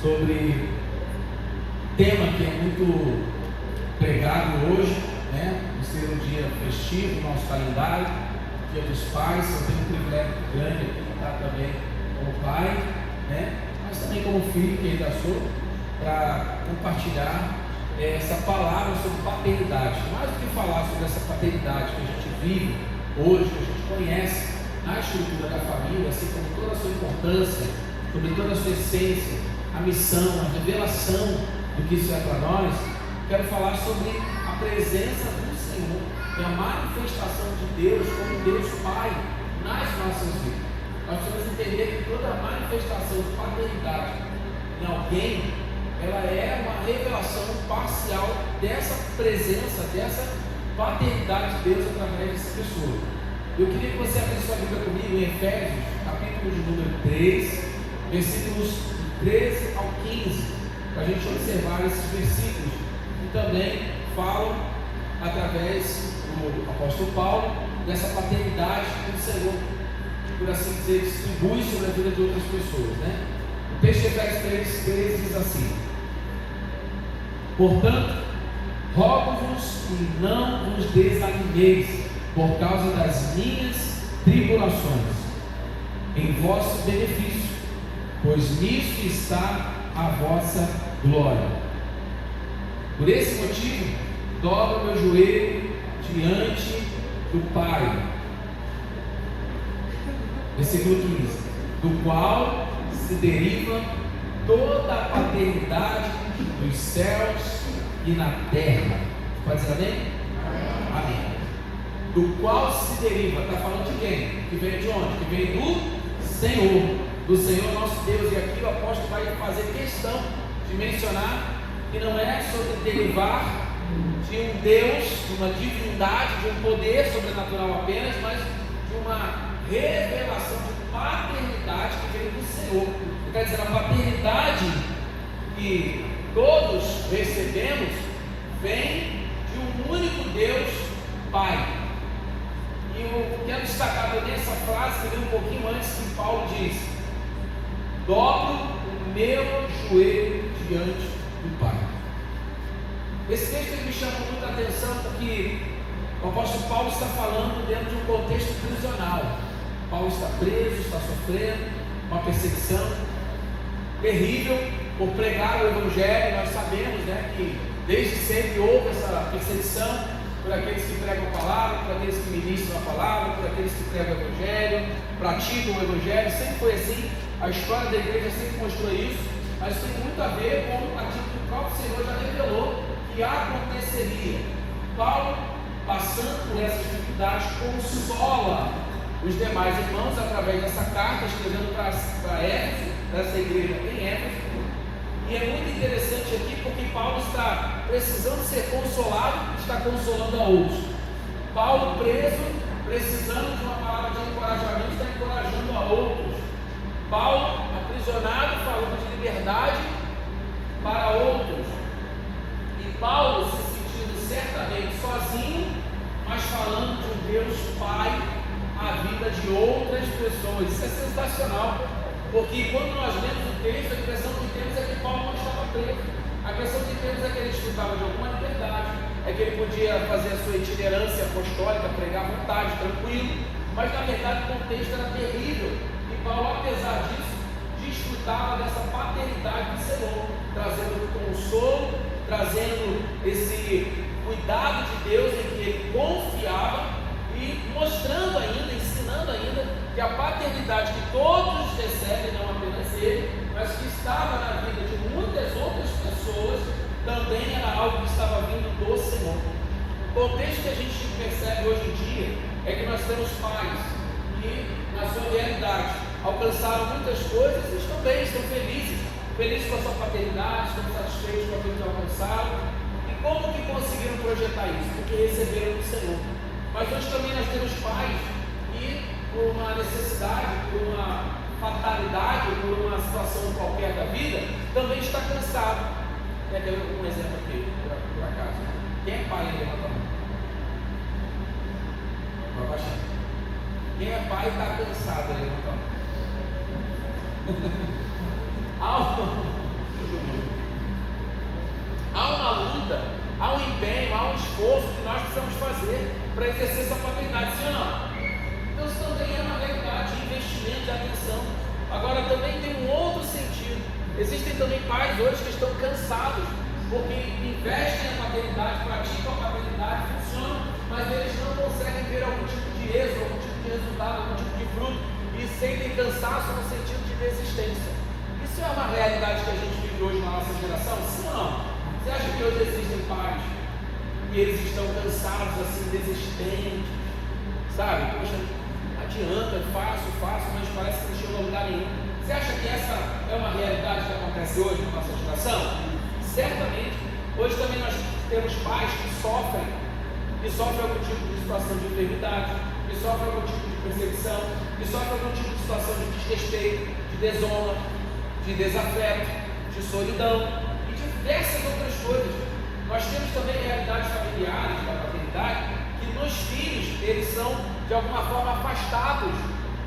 sobre tema que é muito pregado hoje, né? Por ser um dia festivo no nosso calendário, Dia dos Pais. Eu tenho um privilégio grande aqui de estar também como pai, né? Mas também como filho, que ainda sou, para compartilhar essa palavra sobre paternidade. Mais do que falar sobre essa paternidade que a gente vive hoje, que a gente conhece na estrutura da família, assim como toda a sua importância, sobre toda a sua essência, a missão, a revelação do que isso é para nós, quero falar sobre a presença do Senhor e a manifestação de Deus como Deus Pai nas nossas vidas. Nós precisamos entender que toda a manifestação de paternidade em alguém, ela é uma revelação parcial dessa presença, dessa paternidade de Deus através dessa pessoa. Eu queria que você abrisse sua Bíblia comigo em Efésios, capítulo de número 3, versículos 13 ao 15, para a gente observar esses versículos que também falam, através do apóstolo Paulo, dessa paternidade que o Senhor, por assim dizer, distribui sobre a vida de outras pessoas, né? O texto de Efésios 3 diz assim: portanto, rogo-vos que não vos desanimeis por causa das minhas tribulações, em vosso benefício, pois nisso está a vossa glória. Por esse motivo, dobro meu joelho diante do Pai. Versículo 15: do qual se deriva toda a paternidade dos céus e na terra. Pode dizer amém? Amém. Do qual se deriva, está falando de quem? Que vem de onde? Que vem do Senhor nosso Deus. E aqui o apóstolo vai fazer questão de mencionar que não é sobre derivar de um Deus, de uma divindade, de um poder sobrenatural apenas, mas de uma revelação de paternidade que vem do Senhor. Quer dizer, a paternidade que todos recebemos vem de um único Deus Pai. E eu quero destacar também essa frase que vem um pouquinho antes, que Paulo diz: dobro o meu joelho diante do Pai. Esse texto me chama muita atenção porque o apóstolo Paulo está falando dentro de um contexto prisional. Paulo está preso, está sofrendo uma perseguição terrível por pregar o Evangelho. Nós sabemos, né, que desde sempre houve essa perseguição por aqueles que pregam a palavra, por aqueles que ministram a palavra, por aqueles que pregam o Evangelho, praticam o Evangelho. Sempre foi assim. A história da igreja sempre mostrou isso, mas tem muito a ver com aquilo que o próprio Senhor já revelou que aconteceria. Paulo, passando por essas dificuldades, consola os demais irmãos através dessa carta, escrevendo para Éfeso, dessa igreja em Éfeso. E é muito interessante aqui porque Paulo está precisando ser consolado, está consolando a outros. Paulo preso, precisando de uma palavra de encorajamento, está encorajando a outros. Paulo aprisionado, falando de liberdade para outros. E Paulo se sentindo certamente sozinho, mas falando de um Deus Pai à vida de outras pessoas. Isso é sensacional, porque quando nós lemos o texto, a impressão que temos é que Paulo não estava preso. A impressão que temos é que ele desfrutava de alguma liberdade, é que ele podia fazer a sua itinerância apostólica, pregar à vontade, tranquilo, mas na verdade o contexto era terrível. E Paulo, apesar disso, desfrutava dessa paternidade do Senhor, trazendo consolo, trazendo esse cuidado de Deus em que ele confiava e mostrando ainda, ensinando ainda que a paternidade que todos recebem, não apenas ele, mas que estava na vida de muitas outras pessoas, também era algo que estava vindo do Senhor. O contexto que a gente percebe hoje em dia é que nós temos pais que, na sua realidade, alcançaram muitas coisas e estão bem, estão felizes com a sua paternidade, estão satisfeitos com aquilo que alcançaram. E como que conseguiram projetar isso? Porque receberam do Senhor. Mas hoje também nós temos pais que, por uma necessidade, por uma fatalidade, por uma situação qualquer da vida, também está cansado. Quer ter um exemplo aqui, por acaso? Quem é pai? Levanta a mão. Vai baixar. Quem é pai está cansado? Levanta a mão. esforço que nós precisamos fazer para exercer essa paternidade, sim ou não? Então isso também é uma realidade de investimento, de atenção. Agora também tem um outro sentido. Existem também pais hoje que estão cansados, porque investem na paternidade, praticam a paternidade, funcionam, mas eles não conseguem ver algum tipo de êxito, algum tipo de resultado, algum tipo de fruto, e sentem cansaço no sentido de desistência. Isso é uma realidade que a gente vive hoje na nossa geração? Sim ou não? Você acha que hoje existem pais e eles estão cansados, assim, desistentes, sabe? Poxa, adianta, faço, mas parece que não chegou a lugar nenhum. Você acha que essa é uma realidade que acontece hoje na nossa geração? Certamente. Hoje também nós temos pais que sofrem algum tipo de situação de enfermidade, que sofrem algum tipo de perseguição, que sofrem algum tipo de situação de desrespeito, de desonra, de desafeto, de solidão e diversas outras coisas. Nós temos também realidades familiares da paternidade que nos filhos, eles são de alguma forma afastados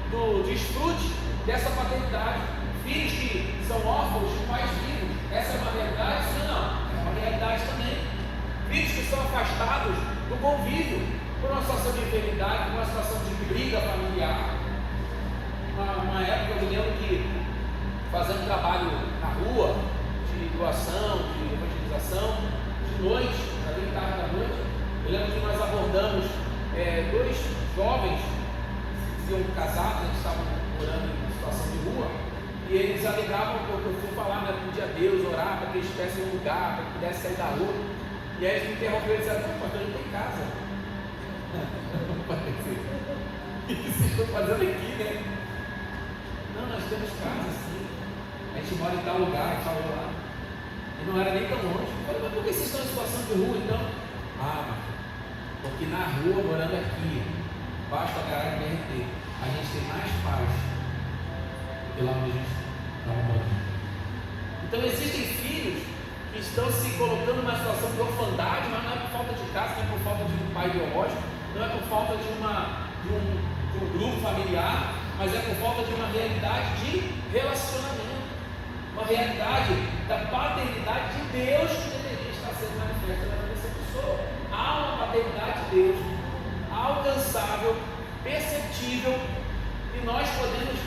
do desfrute dessa paternidade. Filhos que são órfãos de pais vivos, essa é uma realidade? Sim ou não? É uma realidade também. Filhos que são afastados do convívio, por uma situação de enfermidade, por uma situação de briga familiar. Uma época eu me lembro que, fazendo trabalho na rua, de doação, de evangelização, de noite, já bem tarde da noite, eu lembro que nós abordamos dois jovens que iam casados, eles estavam morando em situação de rua, e eles alegavam que eu fui falar, né, pedir a Deus, orar para que eles tivessem um lugar, para que pudessem sair da rua. E aí eles me interromperam e disseram: não, pastor, a gente tem casa. O que vocês estão fazendo aqui, né? Não, nós temos casa, sim. A gente mora em tal lugar, tal lá. E não era nem tão longe. Eu falei: mas por que vocês estão em situação de rua então? Porque na rua, morando aqui, basta a garagem do BRT, a gente tem mais paz do que lá onde a gente está morando. Então existem filhos que estão se colocando numa situação de orfandade, mas não é por falta de casa, não é por falta de um pai biológico, não é por falta de um grupo familiar, mas é por falta de uma realidade de relacionamento, uma realidade da paternidade de Deus que deveria estar sendo manifesta na vida dessa pessoa. Há uma paternidade de Deus alcançável, perceptível, e nós podemos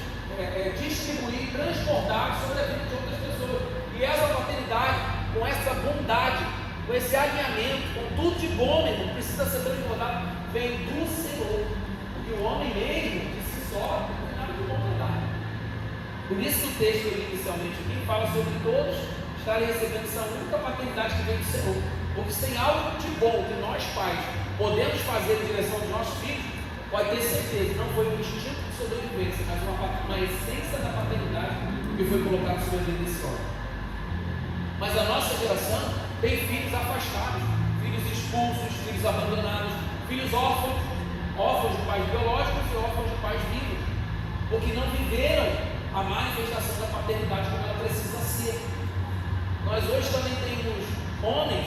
distribuir, transportar sobre a vida de outras pessoas. E essa paternidade, com essa bondade, com esse alinhamento, com tudo de bom, meu irmão, precisa ser transportado, vem do Senhor. Porque o homem mesmo, de si só, não tem nada de bom para dar. Por isso o texto inicialmente aqui fala sobre todos estarem recebendo essa única paternidade que vem do Senhor. Porque se tem algo de bom que nós pais podemos fazer em direção aos nossos filhos, pode ter certeza, não foi um instinto de sobrevivência, mas uma essência da paternidade que foi colocada sobre a vida desse homem. Mas a nossa geração tem filhos afastados, filhos expulsos, filhos abandonados, filhos órfãos, órfãos de pais biológicos e órfãos de pais vivos, porque não viveram a manifestação da paternidade como ela precisa ser. Nós hoje também temos homens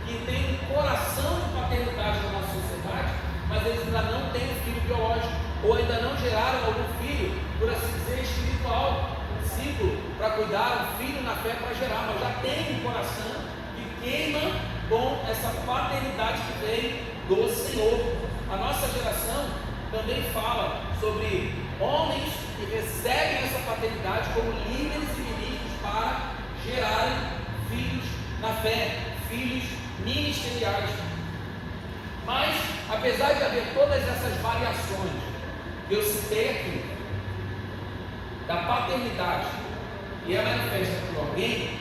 que têm um coração de paternidade na nossa sociedade, mas eles ainda não têm um filho biológico, ou ainda não geraram algum filho, por assim dizer, espiritual, um ciclo para cuidar, um filho na fé para gerar, mas já tem um coração que queima com essa paternidade que vem do Senhor. A nossa geração também fala sobre homens que recebem essa paternidade como líderes e ministros para gerarem filhos na fé, filhos ministeriais. Mas, apesar de haver todas essas variações que eu citei aqui, da paternidade, e é manifesta por alguém,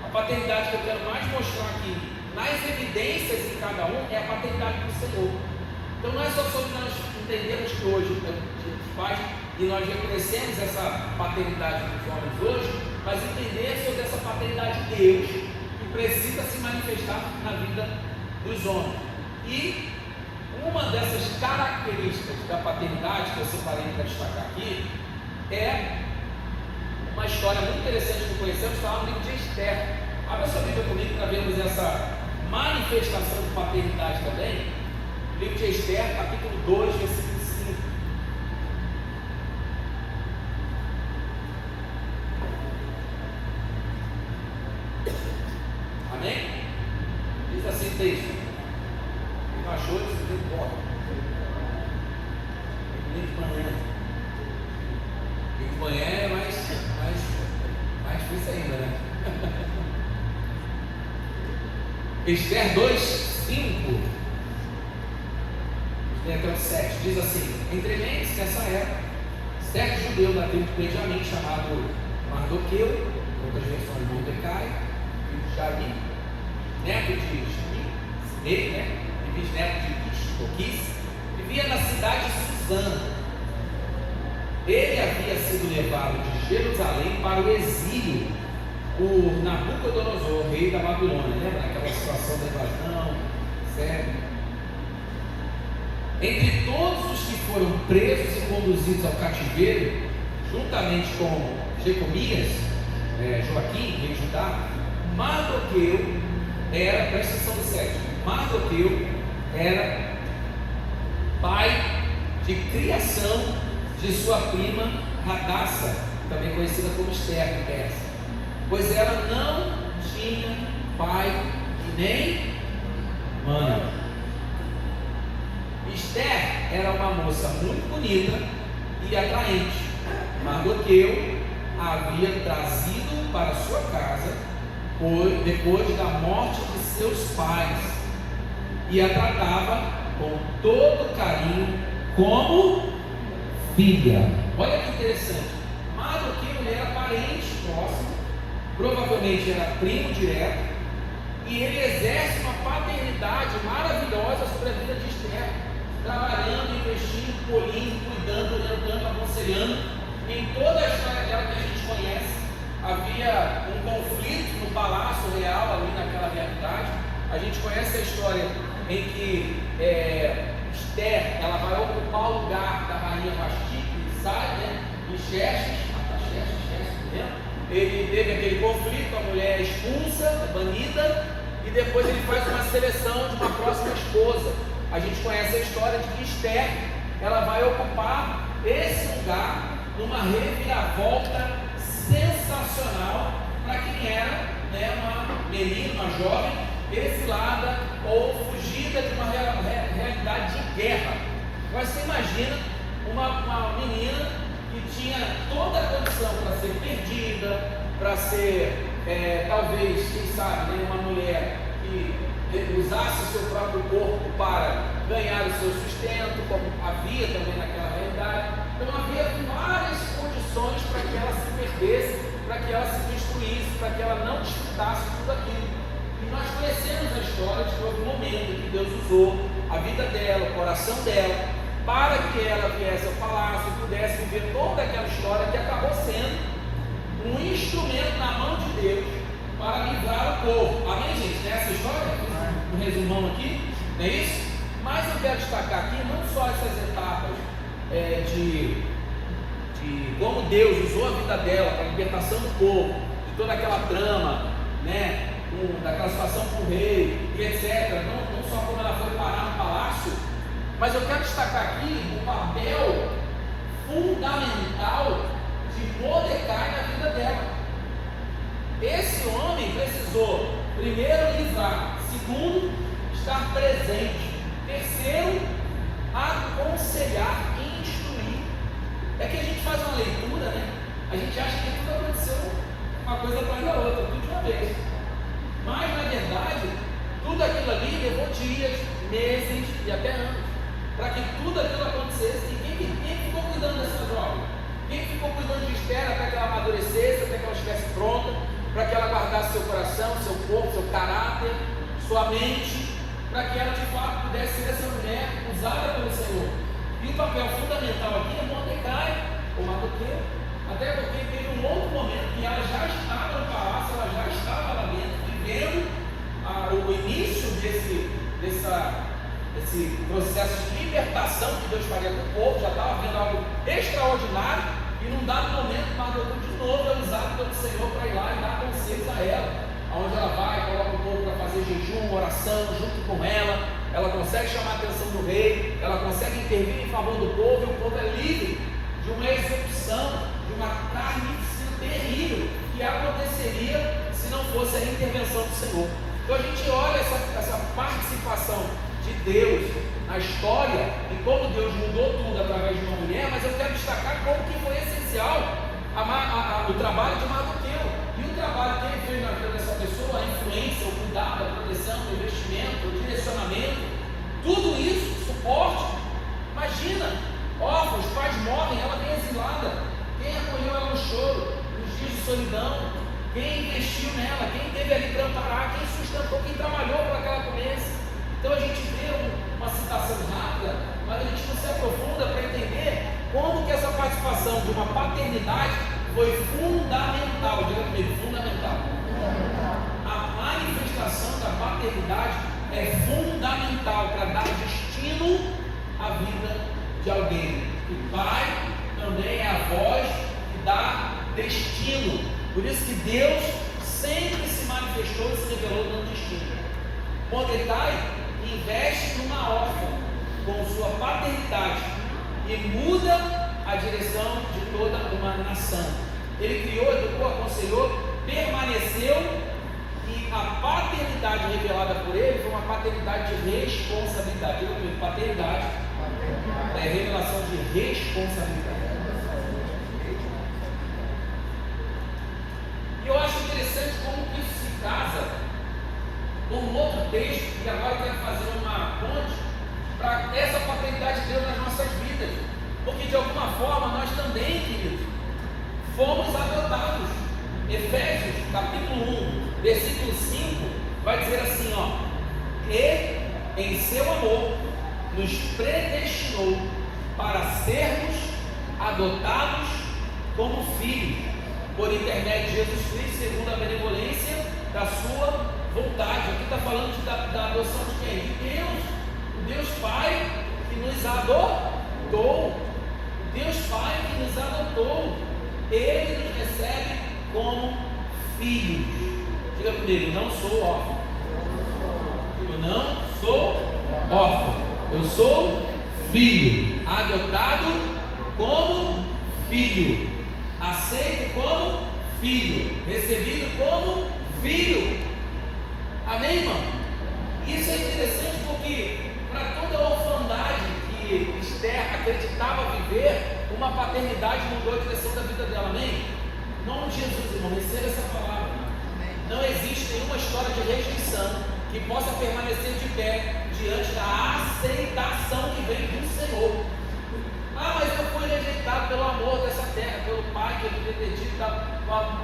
a paternidade que eu quero mais mostrar aqui, nas evidências em cada um, é a paternidade do Senhor. Então não é só sobre nós entendermos que hoje os pais, e nós reconhecemos essa paternidade dos homens hoje, mas entender sobre essa paternidade de Deus, que precisa se manifestar na vida dos homens. E uma dessas características da paternidade que eu separei para destacar aqui é uma história muito interessante que conhecemos, está lá no livro de Esther. Abra sua Bíblia comigo para vermos essa manifestação de paternidade também. Livro de Esther, capítulo 2, versículo 5. Amém? Diz assim o texto: Esther 2:5, até o 7, diz assim: entre mentes, nessa época, certo judeu da tribo de Benjamim, chamado Mardoqueu, outras versões Mordecai, filho de Jair, neto de Simei, né? E bisneto de Toquis, vivia na cidade de Suzã. Ele havia sido levado de Jerusalém para o exílio por Nabucodonosor, rei da Babilônia. Lembra daquela situação da invasão? Sério? Entre todos os que foram presos e conduzidos ao cativeiro, juntamente com Jecomias, Joaquim, rei de Judá, Mardoqueu era, presta atenção no 7, Mardoqueu era pai de criação de sua prima Radassa, também conhecida como Esther, em Pérsia, pois ela não tinha pai e nem mãe. Esther era uma moça muito bonita e atraente. Mardoqueu a havia trazido para sua casa depois da morte de seus pais e a tratava com todo carinho como filha. Olha que interessante. Mardoqueu era parente próximo, provavelmente era primo direto, e ele exerce uma paternidade maravilhosa sobre a vida de Esther, trabalhando, investindo, polindo, cuidando, orientando, aconselhando. Em toda a história dela que a gente conhece, havia um conflito no palácio real, ali naquela realidade. A gente conhece a história em que Esther, ela vai ocupar o lugar da rainha Vasti, que sai, né? E Xerxes, ele teve aquele conflito, a mulher é expulsa, banida, e depois ele faz uma seleção de uma próxima esposa. A gente conhece a história de que Esther, ela vai ocupar esse lugar numa reviravolta sensacional para quem era, né, uma menina, uma jovem exilada ou fugida de uma realidade de guerra. Mas você imagina uma menina que tinha toda a condição para ser perdida, para ser talvez, quem sabe, né, uma mulher que usasse o seu próprio corpo para ganhar o seu sustento, como havia também naquela realidade. Então havia várias condições para que ela se perdesse, para que ela se destruísse, para que ela não desfrutasse tudo aquilo. E nós conhecemos a história de que houve um momento que Deus usou a vida dela, o coração dela, para que ela viesse ao palácio e pudesse viver toda aquela história que acabou sendo um instrumento na mão de Deus para livrar o povo. Amém, gente? Nessa história, um resumão aqui, não é isso? Mas eu quero destacar aqui não só essas etapas de como Deus usou a vida dela para a libertação do povo, de toda aquela trama, né, daquela situação com o rei e etc. Não só como ela foi parar no palácio, mas eu quero destacar aqui o papel fundamental de Mordecai na vida dela. Esse homem precisou, primeiro, livrar, segundo, estar presente, terceiro, aconselhar e instruir. É que a gente faz uma leitura, né? A gente acha que tudo aconteceu uma coisa atrás da outra, tudo de uma vez. Mas, na verdade, tudo aquilo ali levou dias, meses e até anos para que tudo aquilo acontecesse. E quem ficou cuidando dessa jovem? Quem ficou cuidando de Esther até que ela amadurecesse, até que ela estivesse pronta, para que ela guardasse seu coração, seu corpo, seu caráter, sua mente, para que ela de fato pudesse ser essa mulher usada pelo Senhor. E o papel fundamental aqui é Mordecai, ou Mardoqueu, até porque teve um outro momento que ela já estava no palácio, ela já estava lá dentro, vivendo o início desse processo de libertação que Deus faria com o povo, já estava vendo algo extraordinário, e num dado momento Mardoqueu de novo é usado pelo Senhor para ir lá e dar conselhos a ela, aonde ela vai, coloca o povo para fazer jejum, oração junto com ela, ela consegue chamar a atenção do rei, ela consegue intervir em favor do povo, e o povo é livre de uma execução, de uma carnificina terrível que aconteceria se não fosse a intervenção do Senhor. Então a gente olha essa participação de Deus na história e como Deus mudou tudo através de uma mulher, mas eu quero destacar como que foi essencial o trabalho de Mardoqueu e o trabalho que ele fez na vida pessoa, a influência, o cuidado, a proteção, o investimento, o direcionamento, tudo isso, suporte. Imagina, órfãos, os pais morrem, ela vem exilada. Quem acolheu ela no choro, nos dias de solidão? Quem investiu nela? Quem teve ali para amparar? Quem sustentou? Quem trabalhou para que ela comesse? Então a gente vê uma citação rápida, mas a gente não se aprofunda para entender como que essa participação de uma paternidade foi fundamental. Diga comigo, fundamental. A manifestação da paternidade é fundamental para dar destino à vida de alguém. O pai também é a voz que dá destino. Por isso que Deus sempre se manifestou e se revelou dando destino. Mordecai investe numa órfã com sua paternidade e muda a direção de toda uma nação. Ele criou, educou, aconselhou, permaneceu, e a paternidade revelada por ele foi uma paternidade de responsabilidade. Diga comigo, paternidade é revelação de responsabilidade. E eu acho interessante como isso se casa com um outro texto, e agora eu quero fazer uma ponte para essa paternidade de Deus nas nossas vidas, porque de alguma forma nós também, queridos, fomos adotados. Efésios capítulo 1, versículo 5, vai dizer assim, ó: e em seu amor nos predestinou para sermos adotados como filhos, por intermédio de Jesus Cristo, segundo a benevolência da sua vontade. Aqui está falando da adoção de quem? De Deus, o Deus Pai que nos adotou, o Deus Pai que nos adotou, Ele nos recebe como filhos. Diga comigo, não sou órfão. Eu não sou órfão, eu sou filho, adotado como filho, aceito como filho, recebido como filho. Amém, irmão? Isso é interessante porque para toda a orfandade que Esther acreditava viver, uma paternidade mudou a direção da vida dela. Amém? Em nome de Jesus, irmão, receba essa palavra. Não existe nenhuma história de rejeição que possa permanecer de pé diante da aceitação que vem do Senhor. Ah, mas eu fui rejeitado pelo amor dessa terra, pelo Pai que eu devia ter tido.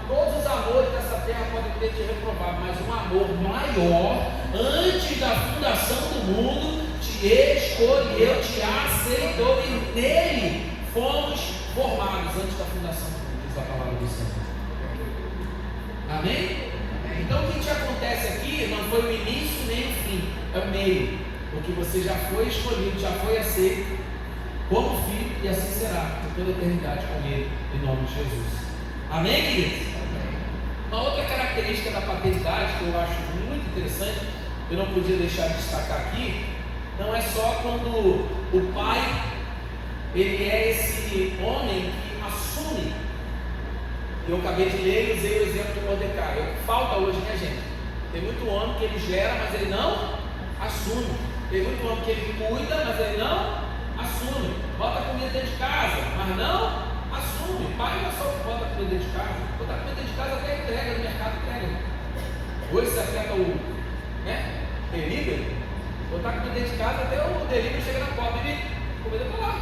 Todos os amores dessa terra podem ter te reprovado, mas um amor maior, antes da fundação do mundo, te escolheu, te aceitou, e nele fomos formados antes da fundação do mundo, diz a palavra do Senhor. Amém? Então o que te acontece aqui não foi o início nem o fim, é o meio, porque você já foi escolhido, já foi aceito como filho, e assim será por toda a eternidade com Ele, em nome de Jesus. Amém, queridos? Uma outra característica da paternidade que eu acho muito interessante, eu não podia deixar de destacar aqui, não é só quando o pai, ele é esse homem que assume. Eu acabei de ler e usei o exemplo de Mordecai. Falta hoje, né, gente? Tem muito homem que ele gera, mas ele não assume. Tem muito homem que ele cuida, mas ele não assume. Bota comida dentro de casa, mas não assume. Pai não é só que bota comida dentro de casa. Botar comida dentro de casa até entrega no mercado, entrega. Hoje você afeta o delivery. Botar comida dentro de casa até o delivery chega na porta e comida para lá.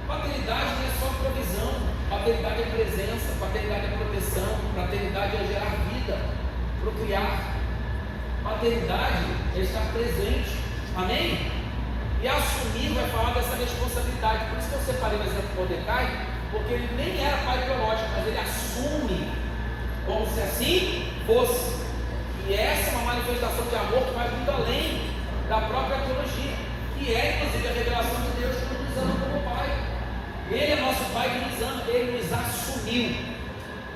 Paternidade não é só provisão, paternidade é presença, paternidade é proteção, paternidade é gerar vida, procriar. Paternidade é estar presente. Amém? E assumir vai falar dessa responsabilidade. Por isso que eu separei o exemplo de Mordecai, porque ele nem era pai biológico, mas ele assume como se assim fosse. E essa é uma manifestação de amor que vai muito além da própria teologia, que é inclusive a revelação de Deus que nos ama como Pai. Ele é nosso Pai que nos ama, Ele nos assumiu.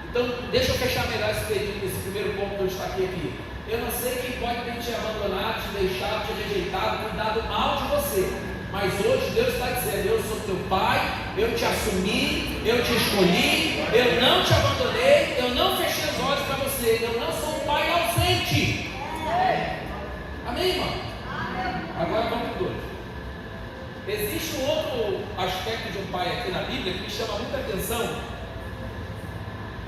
Então, deixa eu fechar melhor esse primeiro ponto que eu destaquei aqui. Eu não sei quem pode ter te abandonado, te deixado, te rejeitado, cuidado mal de você. Mas hoje Deus está dizendo: eu sou teu Pai, eu te assumi, eu te escolhi, eu não te abandonei, eu não fechei os olhos para você, eu não sou um pai ausente. Amém, irmão? Agora vamos para o 2. Existe um outro aspecto de um pai aqui na Bíblia que me chama muita atenção,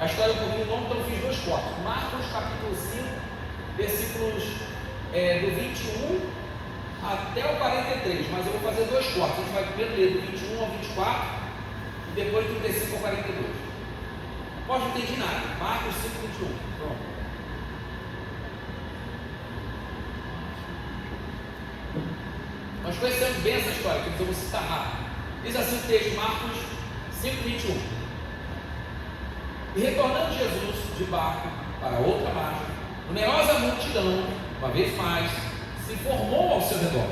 A história é um pouquinho longa, então eu fiz 2 cortes. Marcos capítulo 5, versículos do 21 até o 43, mas eu vou fazer 2 cortes. A gente vai primeiro ler do 21 ao 24 e depois do 35 ao 42. Pode não entendi nada. Marcos 5, 21. Pronto. Nós conhecemos bem essa história, que eu vou citar rápido. Diz assim o texto, Marcos 5, 21. E retornando Jesus de barco para outra margem, numerosa multidão, uma vez mais, se formou ao seu redor,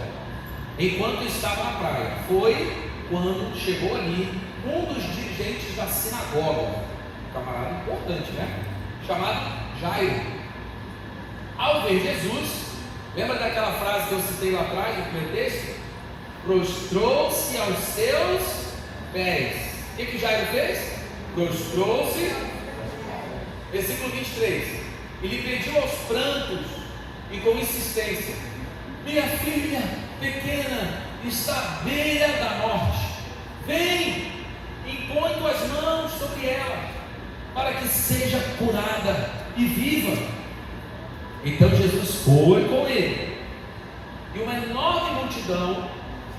enquanto estava na praia. Foi quando chegou ali um dos dirigentes da sinagoga, um camarada importante, né? Chamado Jairo. Ao ver Jesus, lembra daquela frase que eu citei lá atrás, no primeiro texto? Prostrou-se aos seus pés. O que Jairo fez? Prostrou-se. Versículo 23. E lhe pediu aos prantos e com insistência: minha filha pequena está à beira da morte. Vem, impõe tuas mãos sobre ela, para que seja curada e viva. Então Jesus foi com ele, e uma enorme multidão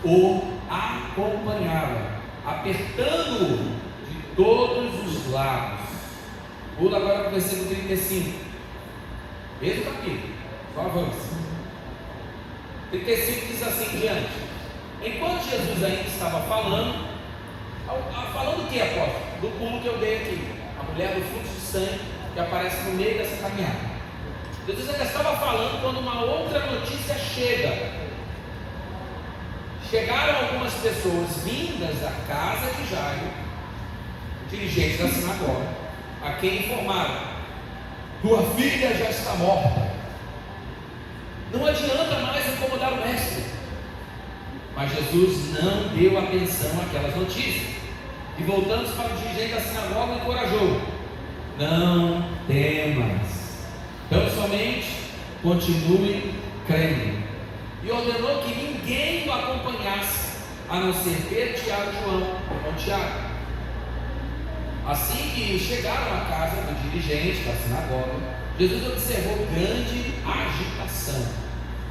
o acompanhava, apertando-o de todos os lados. Pula agora para o versículo 35, mesmo capítulo, só avança. 35 diz assim diante: enquanto Jesus ainda estava falando o que, apóstolo? Do pulo que eu dei aqui, a mulher do fluxo de sangue que aparece no meio dessa caminhada. Jesus ainda estava falando quando uma outra notícia chega. Chegaram algumas pessoas vindas da casa de Jairo, dirigentes da sinagoga, a quem informaram: tua filha já está morta, não adianta mais incomodar o mestre. Mas Jesus não deu atenção àquelas notícias, e voltando-se para o dirigente da sinagoga, encorajou: não temas, tão somente continue crendo. E ordenou que ninguém o acompanhasse, a não ser Pedro, Tiago e João, irmão Tiago. Assim que chegaram à casa do dirigente da sinagoga, Jesus observou grande agitação,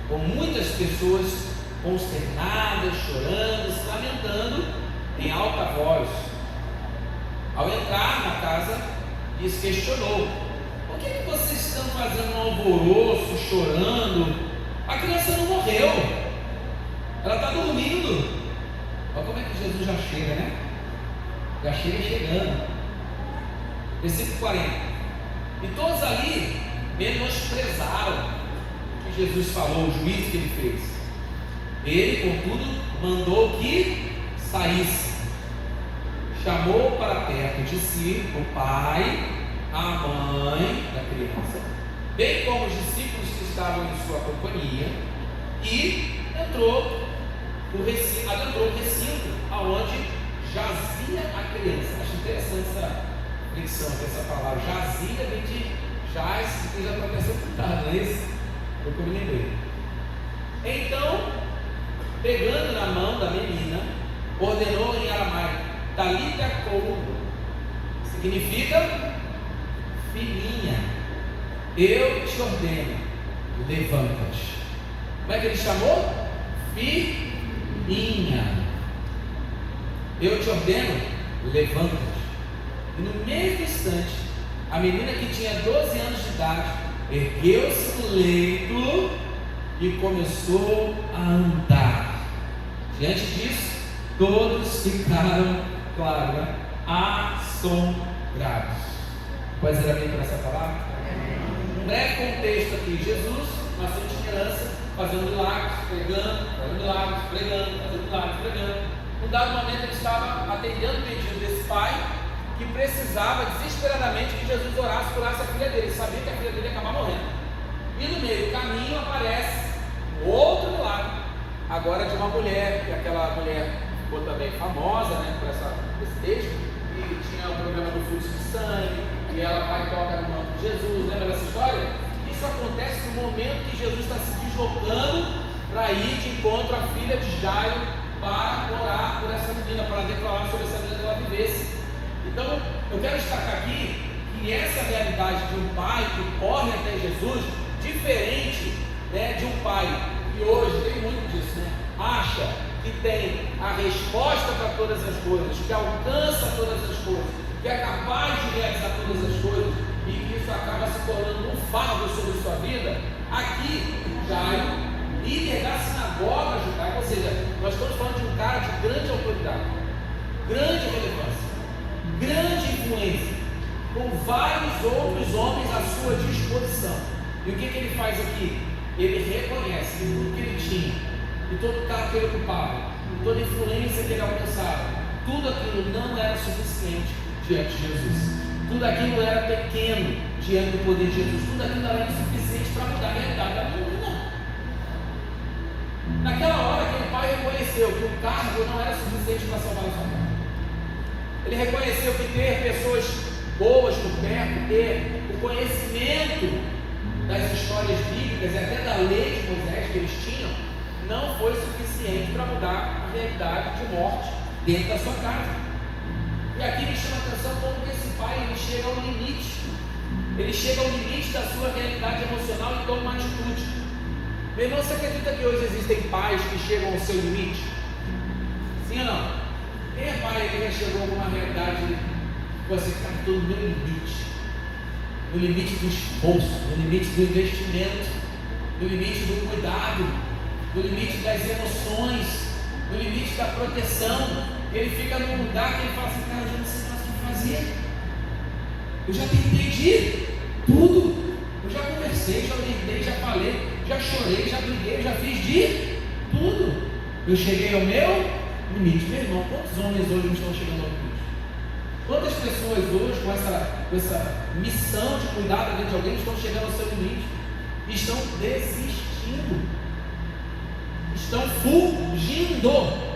com muitas pessoas consternadas, chorando, se lamentando em alta voz. Ao entrar na casa, lhes questionou: por que vocês estão fazendo um alvoroço, chorando? A criança não morreu, ela está dormindo. Olha como é que Jesus já chega, né? Já chega chegando. Versículo 40. E todos ali menosprezaram o que Jesus falou, o juízo que ele fez. Ele, contudo, mandou que saísse. Chamou para perto de si o pai, a mãe da criança, bem como os discípulos que estavam em sua companhia, e adentrou o recinto aonde jazia a criança. Acho interessante essa fricção aqui, essa palavra. Jazia vem de jaz, que já está pensando cuidado, não é isso? Foi o que eu me lembrei. Então, pegando na mão da menina, ordenou em aramaico: Talita koum, significa filhinha, eu te ordeno, levanta-te. Como é que ele chamou? Filhinha, eu te ordeno, levanta-te. E no mesmo instante, a menina, que tinha 12 anos de idade, ergueu-se do leito e começou a andar. Diante disso, todos ficaram, claro, né, assombrados. Pode dizer amém para essa palavra? Um breve contexto aqui: Jesus, na sua itinerância, fazendo milagres, pregando, fazendo milagres, pregando, fazendo milagres, pregando. Num dado momento, ele estava atendendo o pedido desse pai, que precisava desesperadamente que Jesus orasse, curasse a filha dele. Ele sabia que a filha dele ia acabar morrendo. E no meio do caminho aparece um outro milagre, agora de uma mulher, que aquela mulher ficou também famosa, né, por esse texto, e tinha um problema do fluxo de sangue, e ela vai e toca no manto de Jesus. Lembra dessa história? Isso acontece no momento que Jesus está se deslocando para ir de encontro à filha de Jairo, para orar por essa menina, para declarar sobre essa menina que ela vivesse. Então, eu quero destacar aqui que realidade de um pai que corre até Jesus, diferente, né, de um pai que hoje tem muito disso, né? Acha que tem a resposta para todas as coisas, que alcança todas as coisas, que é capaz de realizar todas as coisas, e que isso acaba se tornando um fardo sobre sua vida. Aqui, Jairo, líder da sinagoga judaica, ou seja, nós estamos falando de um cara de grande autoridade, grande relevância, grande influência, com vários outros homens à sua disposição. E o que ele faz aqui? Ele reconhece que tudo que ele tinha, e todo o cargo que ele ocupava, e toda a influência que ele alcançava, tudo aquilo não era suficiente diante de Jesus. Tudo aquilo era pequeno diante do poder de Jesus. Tudo aquilo era insuficiente para mudar a realidade da menina. Naquela hora, aquele pai reconheceu que o cargo não era suficiente para salvar a sua casa. Ele reconheceu que ter pessoas boas por perto, ter o conhecimento das histórias bíblicas e até da lei de Moisés que eles tinham, não foi suficiente para mudar a realidade de morte dentro da sua casa. E aqui me chama a atenção como que esse pai ele chega ao limite. Ele chega ao limite da sua realidade emocional e toma uma atitude. Meu irmão, você acredita que hoje existem pais que chegam ao seu limite? Sim ou não? Quem é pai que já chegou a alguma realidade que você está no meu limite? No limite do esforço, no limite do investimento, no limite do cuidado, no limite das emoções, no limite da proteção. Ele fica num lugar que ele fala assim: cara, eu já não sei mais o que fazer. Eu já tentei de tudo. Eu já conversei, já orientei, já falei, já chorei, já briguei, já fiz de tudo. Eu cheguei ao meu limite. Meu irmão, quantos homens hoje não estão chegando ao limite? Quantas pessoas hoje com essa missão de cuidar da vida de alguém estão chegando ao seu limite? Estão desistindo. Estão fugindo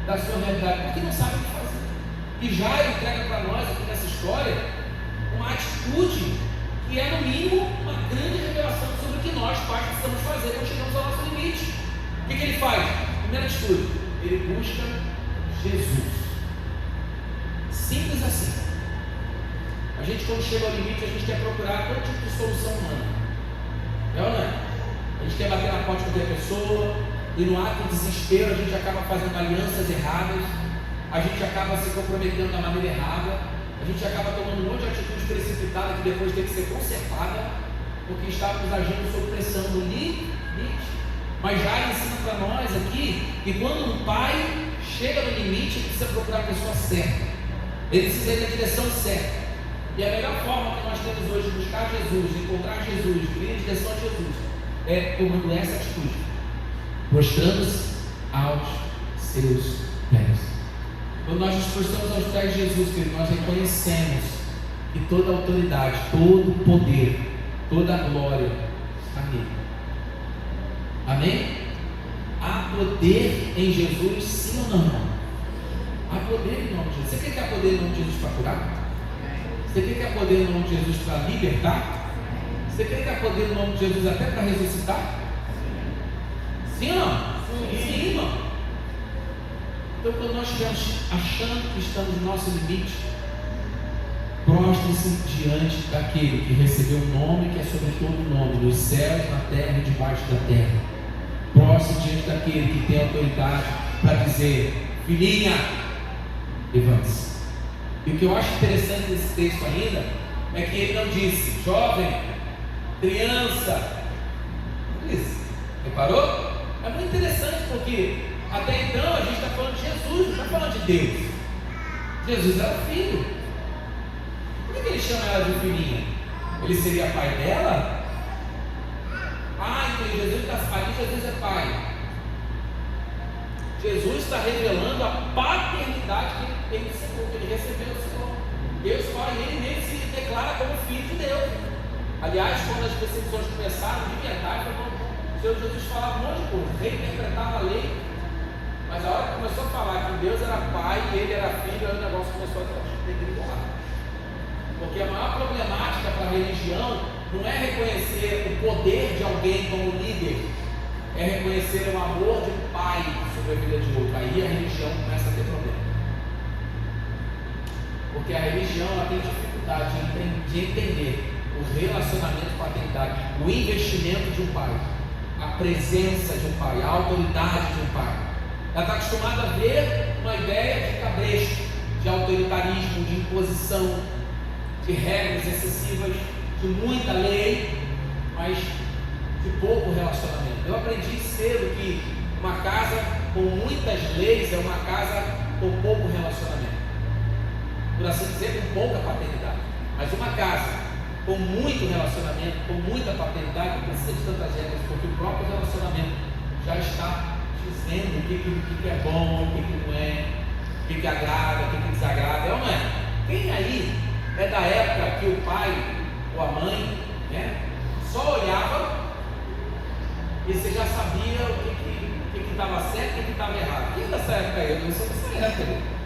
da sua realidade, porque não sabem o que fazer. E Jairo entrega para nós aqui nessa história uma atitude que é no mínimo uma grande revelação sobre o que nós pais precisamos fazer quando chegamos ao nosso limite. O que ele faz? Primeira atitude, ele busca Jesus. Simples assim. A gente, quando chega ao limite, a gente quer procurar todo tipo de solução humana. É ou não é? A gente quer bater na porta de qualquer pessoa, e no ato de desespero a gente acaba fazendo alianças erradas, a gente acaba se comprometendo da maneira errada, a gente acaba tomando um monte de atitude precipitada que depois tem que ser consertada, porque estávamos agindo sob pressão no limite. Mas já ensina para nós aqui que quando um pai chega no limite, ele precisa procurar a pessoa certa, ele precisa ir na direção certa. E a melhor forma que nós temos hoje de buscar Jesus, de encontrar Jesus, de ir na direção de Jesus, é tomando essa atitude, prostrando-se aos seus pés. Quando nós nos prostramos aos pés de Jesus, querido, nós reconhecemos que toda a autoridade, todo o poder, toda a glória está nele. Amém? Há poder em Jesus, sim ou não? Há poder em nome de Jesus. Você quer que há poder em nome de Jesus para curar? Você quer que há poder em nome de Jesus para libertar? Você quer que há poder em nome de Jesus até para ressuscitar? Sim ou não? Sim, irmão. Então, quando nós estivermos achando que estamos no nosso limite, prostre-se diante daquele que recebeu um nome que é sobre todo nome, nos céus, na terra e debaixo da terra. Prostre-se diante daquele que tem autoridade para dizer: filhinha, levante-se. E o que eu acho interessante nesse texto ainda é que ele não disse jovem, criança. Isso. Reparou? É muito interessante porque até então a gente está falando de Jesus, não está falando de Deus. Jesus era o filho. Por que ele chama ela de filhinha? Ele seria pai dela? Então Jesus está ali, Jesus é pai. Jesus está revelando a paternidade que ele recebeu do Senhor. Deus Pai, ele mesmo se declara como filho de Deus. Aliás, quando as perseguições começaram de verdade, o Senhor Jesus falava um monte de coisa, reinterpretava a lei, mas a hora que começou a falar que Deus era pai e ele era filho, aí o negócio começou a ter. Porque a maior problemática para a religião não é reconhecer o poder de alguém como líder, é reconhecer o amor de um pai sobre a vida de outro. Aí a religião começa a ter problema. Porque a religião ela tem dificuldade de entender o relacionamento com a paternidade, o investimento de um pai, a presença de um pai, a autoridade de um pai. Ela está acostumada a ver uma ideia de cabresto, de autoritarismo, de imposição, de regras excessivas, de muita lei, mas de pouco relacionamento. Eu aprendi cedo que uma casa com muitas leis é uma casa com pouco relacionamento, por assim dizer, com pouca paternidade. Mas uma casa com muito relacionamento, com muita paternidade, não precisa de tantas regras, porque o próprio relacionamento já está dizendo o que é bom, o que não é, o que agrada, o que desagrada, é ou não é? Quem aí é da época que o pai ou a mãe, né, só olhava e você já sabia o que estava certo e o que estava errado? Quem é dessa época aí? Eu não sou dessa época.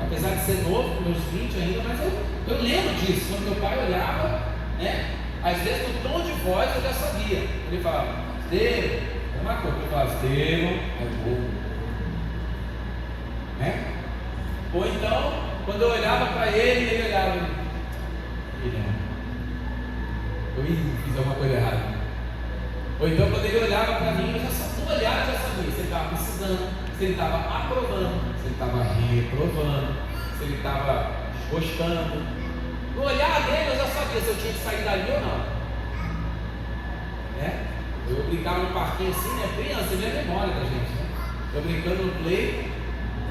Apesar de ser novo, com meus 20 ainda, mas eu lembro disso. Quando meu pai olhava, né, às vezes no tom de voz eu já sabia. Ele falava, Estevão, é uma coisa. Ele falava, Estevão, é bobo. Né? Ou então, quando eu olhava para ele, ele olhava, eu fiz alguma coisa errada. Ou então, quando ele olhava para mim, eu já sabia, no olhar eu já sabia se ele estava precisando, se ele estava aprovando, se ele estava reprovando, se ele estava desgostando. No olhar dele eu já sabia se eu tinha que sair dali ou não. Né? Eu brincava no parquinho assim, né? Criança, ele é a memória da gente. Né? Eu brincando no play,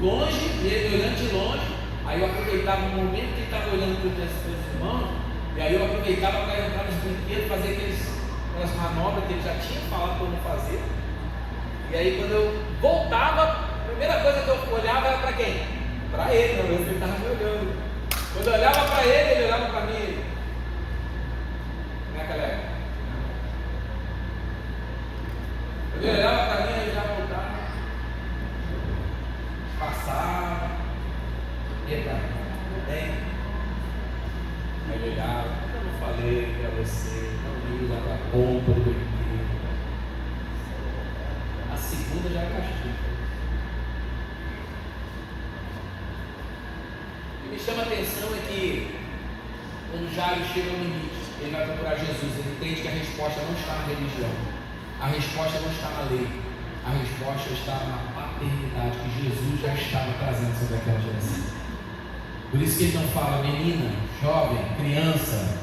longe, e ele olhando de longe. Aí eu aproveitava o momento que ele estava olhando para os irmãos, e aí eu aproveitava para entrar nos brinquedos, fazer aquelas manobras que ele já tinha falado para eu não fazer. E aí quando eu voltava, a primeira coisa que eu olhava era para quem? Para ele, não, ele estava me olhando. Quando eu olhava para ele olhava para mim. Né, galera? Quando ele olhava para mim, ele já voltava, passava, eita, bem. Aí ele olhava, eu não falei para você, não liga para a compra do brinquedo. A segunda já é castigo. O que me chama a atenção é que quando Jairo chega ao limite, ele vai procurar Jesus, ele entende que a resposta não está na religião, a resposta não está na lei, a resposta está na paternidade que Jesus já estava trazendo sobre aquela geração. Por isso que ele não fala menina, jovem, criança,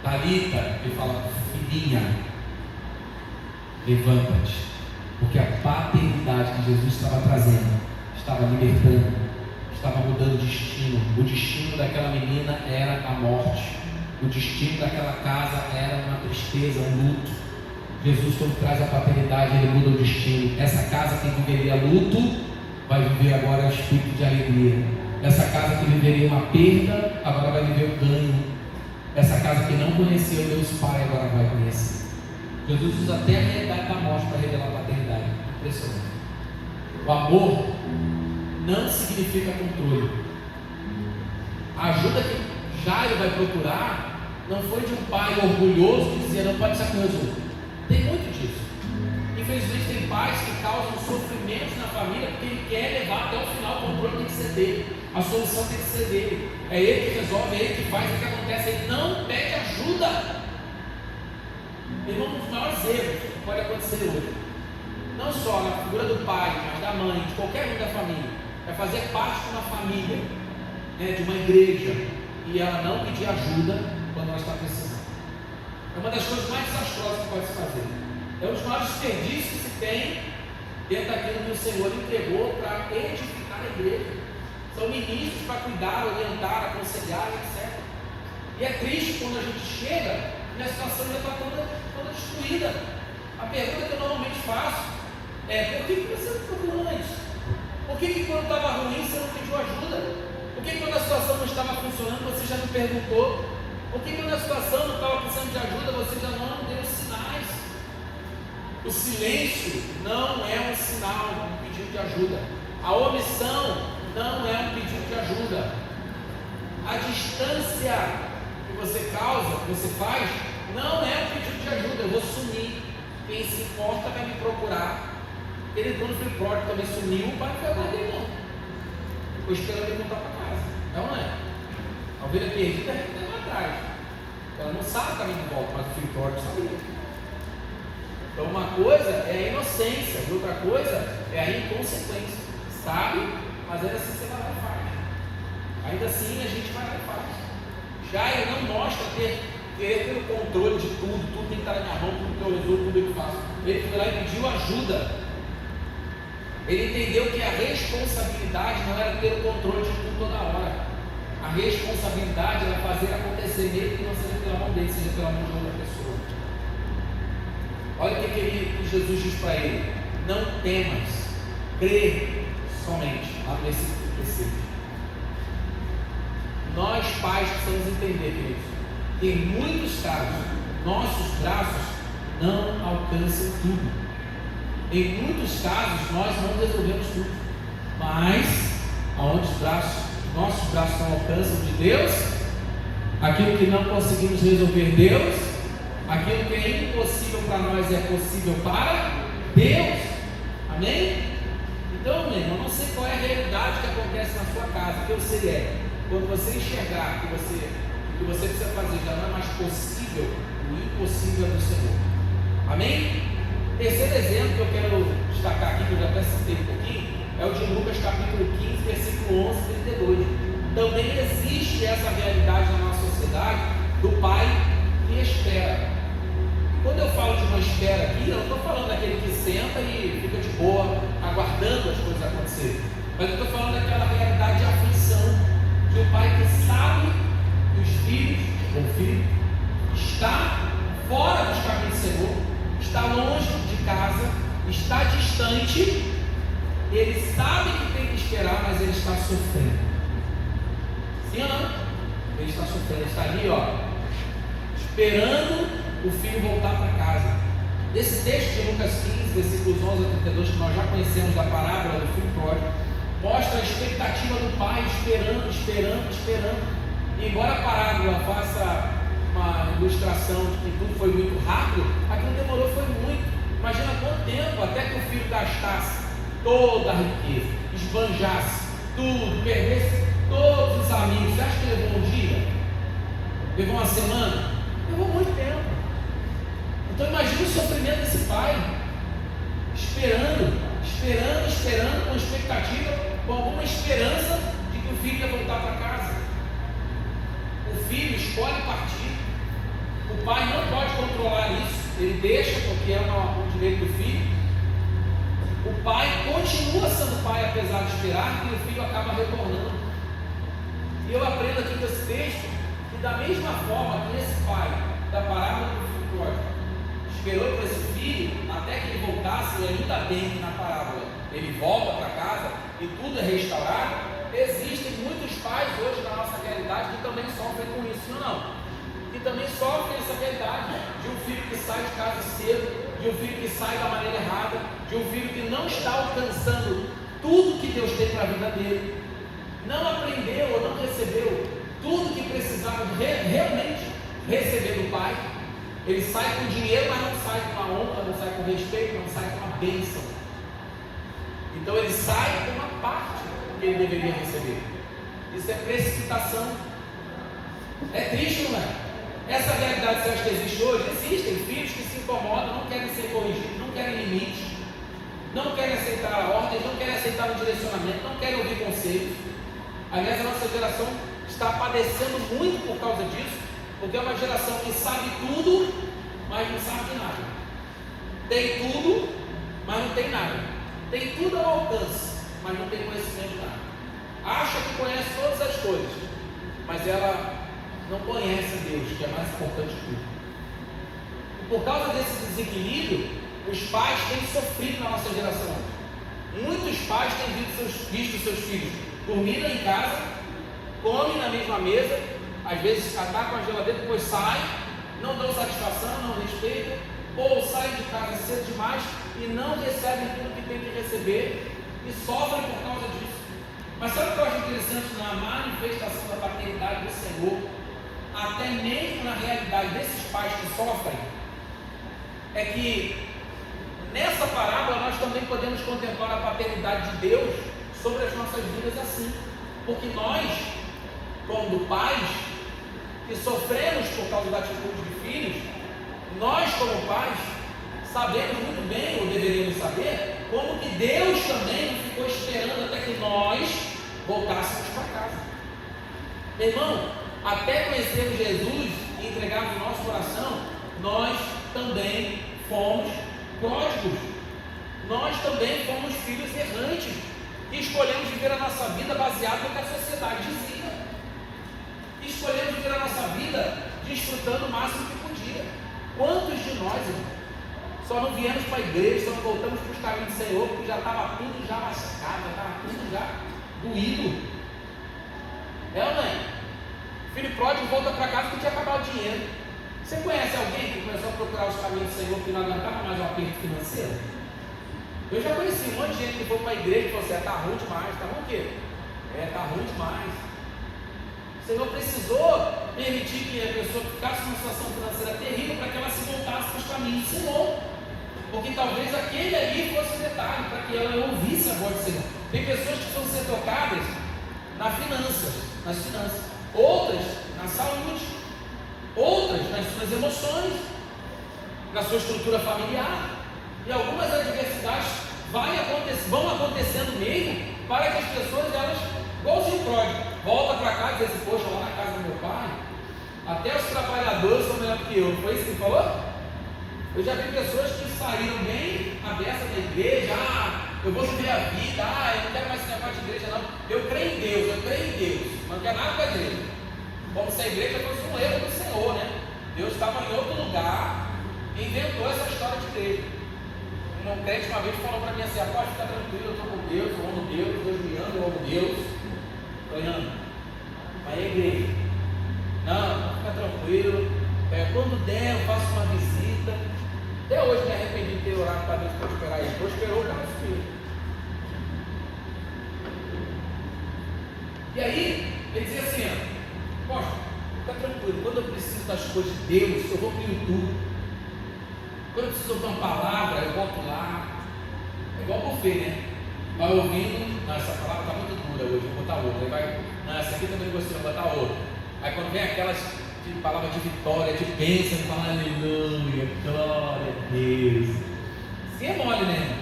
Talita, ele fala filhinha, levanta-te, porque a paternidade que Jesus estava trazendo, estava libertando, estava mudando o destino. O destino daquela menina era a morte, o destino daquela casa era uma tristeza, um luto. Jesus, quando traz a paternidade, ele muda o destino. Essa casa que viveria luto, vai viver agora o espírito de alegria. Essa casa que viveria uma perda, agora vai viver um ganho. Essa casa que não conhecia o Deus Pai, agora vai conhecer. Jesus usa até a realidade da morte para revelar a paternidade. Impressionante. O amor não significa controle. A ajuda que Jairo vai procurar não foi de um pai orgulhoso que dizia, não pode ser com resolver. Tem muito disso. Infelizmente tem pais que causam sofrimento na família porque ele quer levar até o final, o controle tem que ser dele, a solução tem que ser dele, é ele que resolve, é ele que faz, o que acontece, ele não pede ajuda. Irmão, um dos maiores erros que pode acontecer hoje, não só na figura do pai, mas da mãe, de qualquer um da família, é fazer parte de uma família, né, de uma igreja, e ela não pedir ajuda quando ela está precisando. É uma das coisas mais desastrosas que pode se fazer. É um dos maiores desperdícios que se tem dentro daquilo que o Senhor entregou para edificar a igreja. São ministros para cuidar, orientar, aconselhar, etc. E é triste quando a gente chega e a situação já está toda destruída. A pergunta que eu normalmente faço é: por que você não procurou antes? Por que quando estava ruim você não pediu ajuda? Por que quando a situação não estava funcionando você já não perguntou? Por que quando a situação não estava precisando de ajuda você já não deu sinais? O silêncio não é um sinal de um pedido de ajuda. A omissão não é um pedido de ajuda. A distância que você causa, que você faz, não é um pedido de ajuda. Eu vou sumir. Quem se importa vai me procurar. Ele, quando foi pródigo, também sumiu. O pai não foi atrás dele, não. Ficou esperando ele voltar para casa. Não é? A ovelha perdida é atrás. Ela não sabe o caminho de volta, mas o filho pródigo sabia. Então uma coisa é a inocência, e outra coisa é a inconsequência. Sabe, mas ainda assim você vai lá e faz. Ainda assim a gente vai lá e faz. Jairo não mostra querer ter o controle de tudo tem que estar na minha mão, tudo que eu resolvo, tudo que eu faço. Ele foi lá e pediu ajuda. Ele entendeu que a responsabilidade não era ter o controle de tudo toda hora. A responsabilidade era fazer acontecer mesmo que não seja pela mão dele, seja pela mão de outra pessoa. Olha o que Jesus diz para ele: não temas, crê somente. Lá no versículo 36. Nós pais precisamos entender, queridos, que em muitos casos nossos braços não alcançam tudo. Em muitos casos nós não resolvemos tudo, mas aonde nossos braços não alcançam de Deus, aquilo que não conseguimos resolver Deus, aquilo que é impossível para nós é possível para Deus. Amém? Então, meu irmão, eu não sei qual é a realidade que acontece na sua casa. O que eu sei é, quando você enxergar que o que você precisa fazer já não é mais possível, o impossível é do Senhor. Amém? Terceiro exemplo que eu quero destacar aqui, que eu já até citei um pouquinho, é o de Lucas capítulo 15, versículo 11 e 32. Também existe essa realidade na nossa sociedade do pai que espera. E quando eu falo de uma espera aqui, eu não estou falando daquele que senta e fica de boa, aguardando as coisas acontecerem. Mas eu estou falando daquela realidade de aflição, de um pai que sabe que os filhos, ou o filho, está fora dos caminhos do Senhor, está longe de casa, está distante, ele sabe que tem que esperar, mas ele está sofrendo. Sim ou não? Ele está sofrendo, ele está ali, esperando o filho voltar para casa. Esse texto de Lucas 15, versículos 11 a 32, que nós já conhecemos da parábola do filho pródigo, mostra a expectativa do pai, esperando. E embora a parábola faça uma ilustração de que tudo foi muito rápido, aquilo demorou foi muito. Imagina quanto tempo até que o filho gastasse toda a riqueza, esbanjasse tudo, perdesse todos os amigos. Você acha que levou um dia? Levou uma semana? Levou muito tempo. Então imagina o sofrimento desse pai, esperando, com expectativa, com alguma esperança de que o filho ia voltar para casa. O filho escolhe partir. O pai não pode controlar isso, ele deixa porque é um direito do filho. O pai continua sendo pai apesar de esperar, e o filho acaba retornando. E eu aprendo aqui com esse texto que, da mesma forma que esse pai da parábola do filho pródigo esperou por esse filho até que ele voltasse, e ainda bem que na parábola ele volta para casa e tudo é restaurado, existem muitos pais hoje na nossa realidade que também sofrem com isso, não? Que também sofrem essa realidade de um filho que sai de casa cedo, de um filho que sai da maneira errada, de um filho que não está alcançando tudo que Deus tem para a vida dele, não aprendeu ou não recebeu tudo que precisava realmente receber do pai. Ele sai com dinheiro, mas não sai com a honra, não sai com respeito, não sai com a bênção. Então ele sai com uma parte que ele deveria receber. Isso é precipitação. É triste, não é? Essa realidade você acha que existe hoje? Existem filhos que se incomodam, não querem ser corrigidos, não querem limites, não querem aceitar ordens, não querem aceitar o direcionamento, não querem ouvir conselhos. Aliás, a nossa geração está padecendo muito por causa disso, porque é uma geração que sabe tudo, mas não sabe de nada. Tem tudo, mas não tem nada. Tem tudo ao alcance, mas não tem conhecimento de nada. Acha que conhece todas as coisas, mas ela não conhece Deus, que é mais importante de tudo. E por causa desse desequilíbrio, os pais têm sofrido na nossa geração. Muitos pais têm visto seus filhos dormindo em casa, comem na mesma mesa, às vezes atacam a geladeira, depois saem, não dão satisfação, não respeitam, ou saem de casa cedo demais e não recebem tudo que tem que receber e sofrem por causa disso. Mas sabe o que eu acho interessante na manifestação da paternidade do Senhor, até mesmo na realidade desses pais que sofrem, é que nessa parábola nós também podemos contemplar a paternidade de Deus sobre as nossas vidas assim, porque nós, como pais, que sofremos por causa da atitude de filhos, nós como pais sabemos muito bem, ou deveríamos saber, como que Deus também não ficou esperando até que nós voltássemos para casa. Meu irmão, até conhecermos Jesus e entregarmos o nosso coração, nós também fomos pródigos. Nós também fomos filhos errantes e escolhemos viver a nossa vida baseado no que a sociedade dizia. Escolhemos viver a nossa vida desfrutando o máximo que podia. Quantos de nós, irmão, só não viemos para a igreja, só não voltamos para os caminhos do Senhor, porque já estava tudo já lascado, já estava tudo já doído. É ou não é? Filho pródigo volta para casa porque tinha acabado o dinheiro. Você conhece alguém que começou a procurar os caminhos do Senhor porque não aguentava mais um aperto financeiro? Eu já conheci um monte de gente que foi para a igreja e falou assim: está ruim demais. Está ruim o quê? Está ruim demais. O Senhor precisou permitir que a pessoa ficasse numa situação financeira terrível para que ela se voltasse para os caminhos do Senhor. Porque talvez aquele ali fosse o detalhe para que ela ouvisse a voz do Senhor. Tem pessoas que precisam ser tocadas nas finanças, outras na saúde, outras nas suas emoções, na sua estrutura familiar. E algumas adversidades vão acontecendo mesmo para que as pessoas, elas, igualzinho pródigo, volta para casa e diz assim: poxa, lá na casa do meu pai, até os trabalhadores são melhor que eu. Não foi isso que ele falou? Eu já vi pessoas que saíram bem abertas da igreja: eu vou viver a vida, eu não quero mais esse negócio de igreja não. Eu creio em Deus, não quero nada com a igreja. Como se a igreja fosse um erro do Senhor, né? Deus estava em outro lugar e inventou essa história de igreja. Um crente uma vez falou para mim assim: pode ficar tranquilo, eu estou com Deus, eu amo Deus, Deus me ama, eu amo Deus. Falei: mas é igreja. Não, fica tranquilo, quando der eu faço uma visita. Até hoje me arrependi de ter orado para Deus prosperar ele. Prosperou o nosso filho. E aí, ele dizia assim: poxa, fica tranquilo, quando eu preciso das coisas de Deus, eu vou para o YouTube. Quando eu preciso ouvir uma palavra, eu volto lá. É igual buffet, né? Vai ouvindo: não, essa palavra está muito dura hoje, vou botar outra. Aí vai: não, essa aqui também gostei, vou botar outra. Aí quando vem aquelas de palavra de vitória, de bênção, fala aleluia, glória a Deus. Sim, é mole, né?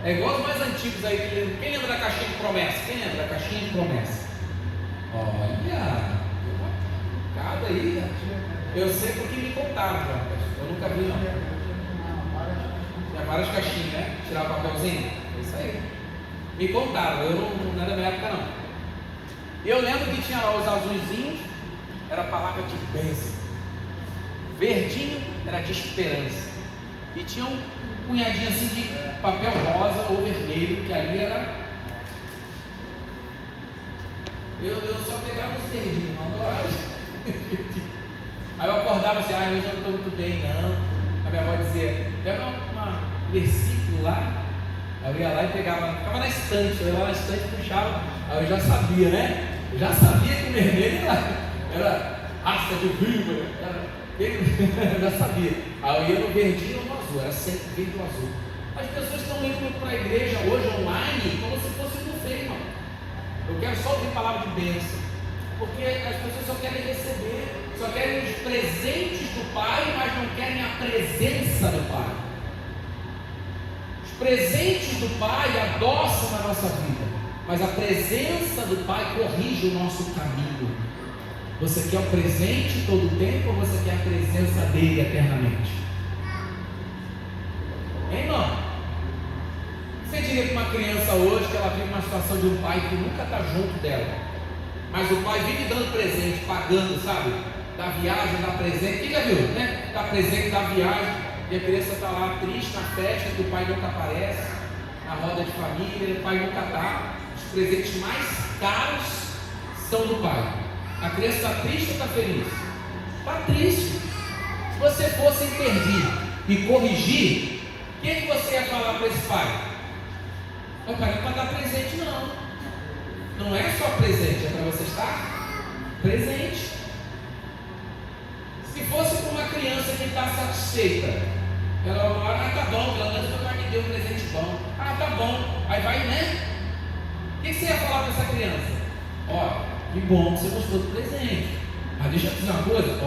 É igual os mais antigos aí. Quem lembra da caixinha de promessa? Quem lembra da caixinha de promessa? Olha, cada aí. Eu sei porque me contaram, eu nunca vi não. Tinha várias caixinhas, né? Tirar o papelzinho. É isso aí. Me contaram, não é da minha época não. E eu lembro que tinha lá os azulzinhos, era a palavra de bênção. Verdinho era de esperança. E tinha um punhadinho assim de papel rosa ou vermelho, que ali era. Eu só pegava os verdinhos, não adorava. Aí eu acordava assim: hoje eu não estou muito bem não. A minha avó dizia: pega um versículo lá. Aí eu ia lá e pegava, ficava na estante, eu ia lá na estante e puxava. Aí eu já sabia, né? Eu já sabia que o vermelho era raça de víbora, eu já sabia. Aí eu ia no verdinho ou no azul, era sempre verde ou azul. As pessoas estão indo para a igreja hoje online como se fosse um buffet, irmão. Eu quero só ouvir palavra de bênção, porque as pessoas só querem receber, só querem os presentes do Pai, mas não querem a presença do Pai. Os presentes do Pai adoçam na nossa vida, mas a presença do Pai corrige o nosso caminho. Você quer o presente todo o tempo ou você quer a presença dele eternamente? Hein, irmão? Você diria para uma criança hoje que ela vive uma situação de um pai que nunca está junto dela, mas o pai vive dando presente, pagando, sabe? Da viagem, dá presente. Quem já viu, né? Dá presente, dá viagem, e a criança está lá triste na festa, que o pai nunca aparece, na roda de família, o pai nunca está. Os presentes mais caros são do pai. A criança está triste ou está feliz? Está triste. Se você fosse intervir e corrigir, o que você ia falar para esse pai? O pai não é para dar presente não. Não é só presente, é para você estar presente. Se fosse para uma criança que está satisfeita, ela vai falar: tá bom, pelo menos meu pai me deu um presente bom. Tá bom. Aí vai, né? O que você ia falar para essa criança? Ó, que bom que você gostou do presente. Mas deixa eu dizer uma coisa,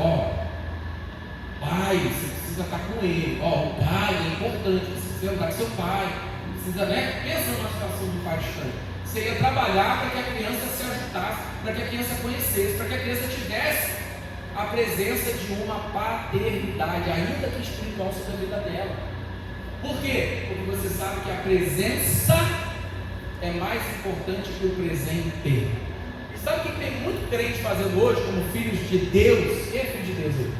pai, você precisa estar com ele. O pai é importante, você precisa andar com seu pai. Precisa, né? Pensa numa situação de pai distante. Você ia trabalhar para que a criança se ajudasse, para que a criança conhecesse, para que a criança tivesse a presença de uma paternidade, ainda que espiritual, sobre a vida dela. Por quê? Porque você sabe que a presença é mais importante que o presente. E sabe o que tem muito crente fazendo hoje, como filhos de Deus? Quem é filho de Deus aí?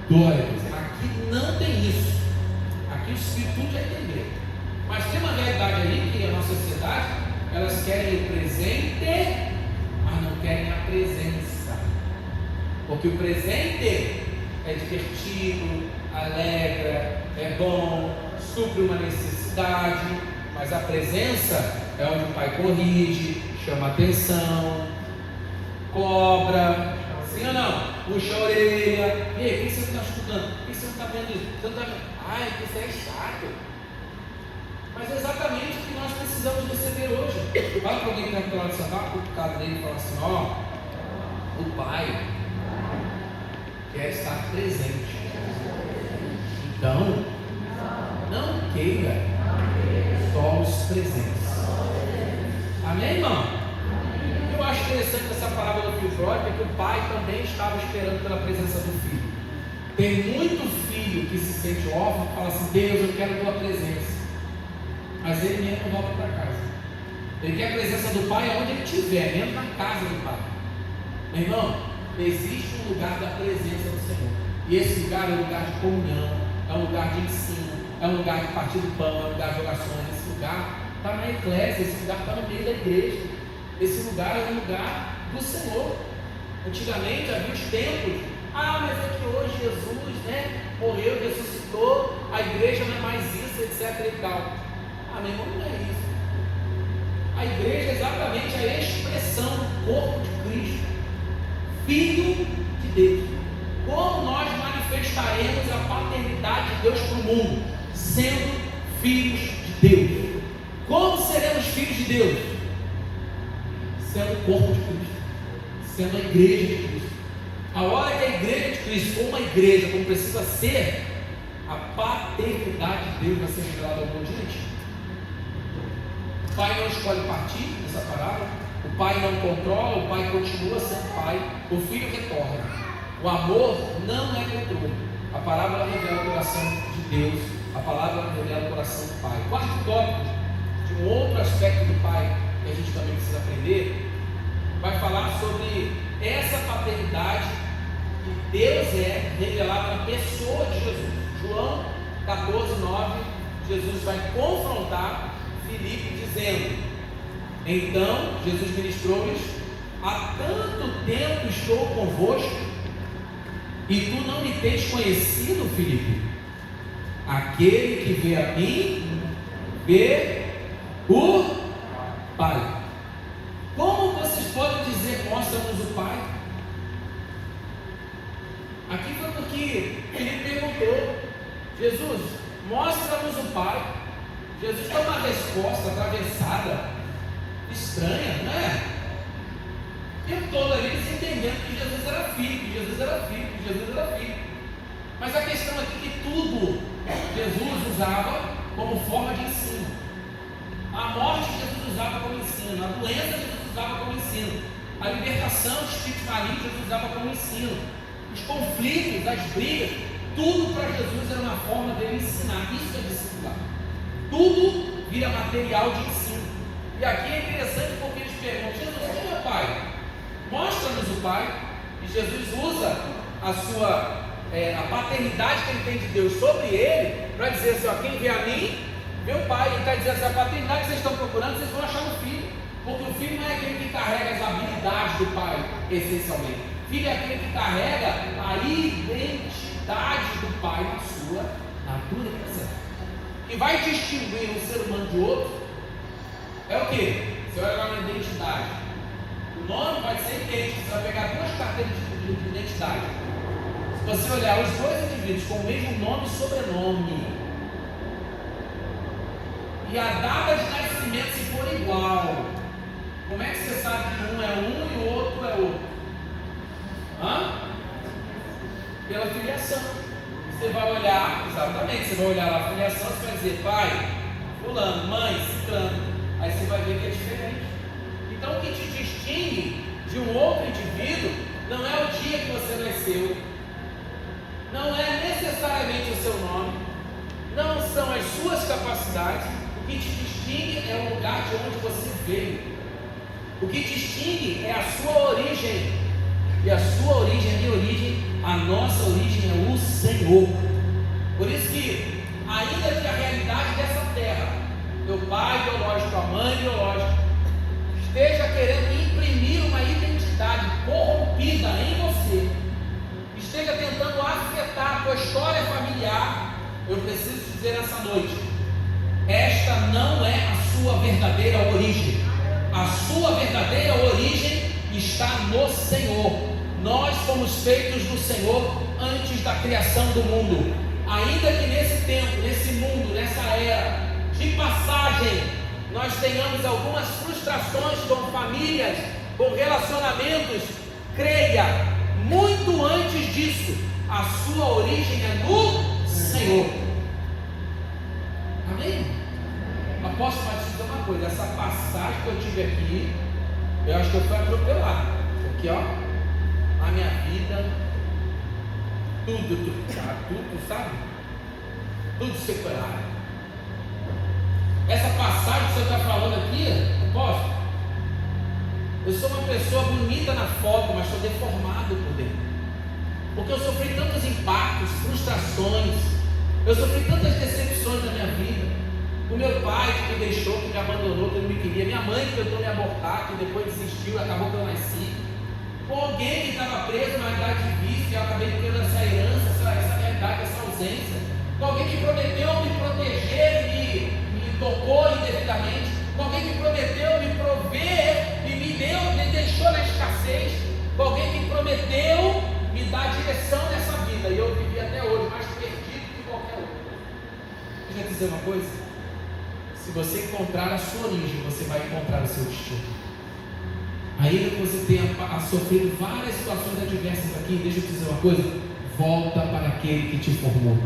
Glória a Deus. Aqui não tem isso. Aqui o Espírito tudo é entender. Mas tem uma realidade aí que a nossa sociedade, elas querem o presente, mas não querem a presença. Porque o presente é divertido, alegra, é bom, supre uma necessidade, mas a presença é onde o pai corrige, chama atenção, cobra, sim ou não? Puxa a orelha. E aí, por que você não está estudando? Por que você não está vendo isso? Você não está vendo? Ai, isso é chato. Mas é exatamente o que nós precisamos receber hoje. Fala para alguém que está do lado do seu lado, o cara dele, e fala assim: o pai quer estar presente. Então, não queira só os presentes. Amém, irmão? Eu acho interessante essa parábola do filho pródigo, que o pai também estava esperando pela presença do filho. Tem muito filho que se sente órfão e fala assim: Deus, eu quero a tua presença. Mas ele mesmo não volta para casa. Ele quer a presença do pai aonde ele estiver, mesmo na casa do pai. Meu irmão, existe um lugar da presença do Senhor. E esse lugar é um lugar de comunhão, é um lugar de ensino, é um lugar de partir do pão, é um lugar de orações. Esse lugar está na eclésia, esse lugar está no meio da igreja. Esse lugar é um lugar do Senhor. Antigamente havia os templos. Mas é que hoje Jesus, morreu, ressuscitou, a igreja não é mais isso, etc e tal. Meu irmão, não é isso. A igreja é exatamente a expressão do corpo de Cristo, Filho de Deus. Como nós manifestaremos a paternidade de Deus para o mundo? Sendo filhos de Deus. Como seremos filhos de Deus? Sendo o corpo de Cristo, sendo a igreja de Cristo. A hora que a igreja de Cristo for uma igreja como precisa ser, a paternidade de Deus vai ser revelada ao mundo direitinho. O pai não escolhe partir nessa parábola, o pai não controla, o pai continua sendo pai, o filho retorna. O amor não é controle. A parábola revela o coração de Deus, a palavra revela o coração do pai. Quarto tópico, de um outro aspecto do pai que a gente também precisa aprender, vai falar sobre essa paternidade que Deus é revelada na pessoa de Jesus. João 14:9, Jesus vai confrontar Filipe dizendo: então Jesus ministrou-lhes: há tanto tempo estou convosco e tu não me tens conhecido, Filipe? Aquele que vê a mim, vê o Pai. Como vocês podem dizer: mostra-nos o Pai? Aqui foi porque Filipe perguntou: Jesus, mostra-nos o Pai. Jesus dá uma resposta atravessada, estranha, não é? O tempo todo ali eles entendendo que Jesus era filho, que Jesus era filho, que Jesus era filho. Mas a questão aqui é que tudo Jesus usava como forma de ensino. A morte Jesus usava como ensino, a doença Jesus usava como ensino, a libertação de espíritos malignos Jesus usava como ensino, os conflitos, as brigas, tudo para Jesus era uma forma dele ensinar. Isso é discipular. Tudo vira material de ensino. E aqui é interessante porque eles perguntam: Jesus, quem é o Pai? Mostra-nos o Pai. E Jesus usa a paternidade que ele tem de Deus sobre ele para dizer assim: quem vê a mim, vê o Pai. Ele está dizendo assim: a paternidade que vocês estão procurando, vocês vão achar no Filho. Porque o Filho não é aquele que carrega as habilidades do Pai, essencialmente. O Filho é aquele que carrega a identidade do Pai na sua natureza. E vai distinguir um ser humano de outro é o que? Você vai olhar na identidade. O nome vai ser idêntico. Você vai pegar duas carteiras de identidade. Se você olhar os dois indivíduos com o mesmo nome e sobrenome, e a data de nascimento se for igual, como é que você sabe que um é um e o outro é outro? Pela filiação. Você vai olhar, exatamente, você vai olhar lá a filiação, você vai dizer pai, fulano, mãe, ciclano. Aí você vai ver que é diferente. Então o que te distingue de um outro indivíduo não é o dia que você nasceu, não é necessariamente o seu nome, não são as suas capacidades. O que te distingue é o lugar de onde você veio. O que distingue é a sua origem. E a sua origem, a minha origem, a nossa origem é o Senhor. Por isso que, ainda que a realidade dessa terra, teu pai biológico, a mãe biológica, esteja querendo imprimir uma identidade corrompida em você, esteja tentando afetar a tua história familiar, eu preciso te dizer nessa noite, esta não é a sua verdadeira origem. A sua verdadeira origem está no Senhor. Nós fomos feitos no Senhor antes da criação do mundo. Ainda que nesse tempo, nesse mundo, nessa era de passagem, nós tenhamos algumas frustrações com famílias, com relacionamentos, creia, muito antes disso, a sua origem é no Senhor. Amém? Aposto para te dizer uma coisa, essa passagem que eu tive aqui, eu acho que eu fui atropelado. Aqui, ó, a minha vida, tudo, sabe? Tudo separado. Essa passagem que você está falando aqui, aposto, eu sou uma pessoa bonita na foto, mas estou deformado por dentro. Porque eu sofri tantos impactos, frustrações, eu sofri tantas decepções na minha vida. O meu pai que me deixou, que me abandonou, que não me queria. Minha mãe que tentou me abortar, que depois desistiu, acabou que eu nasci. Com alguém que estava preso na idade de vício, eu acabei tendo essa herança, essa realidade, essa ausência. Com alguém que prometeu me proteger e me tocou indevidamente. Com alguém que prometeu me prover e me deixou na escassez. Com alguém que prometeu me dar direção nessa vida. E eu vivi até hoje mais perdido que qualquer outro. Deixa eu dizer uma coisa. Se você encontrar a sua origem, você vai encontrar o seu destino. Ainda que você tenha sofrido várias situações adversas aqui, deixa eu te dizer uma coisa: volta para aquele que te formou.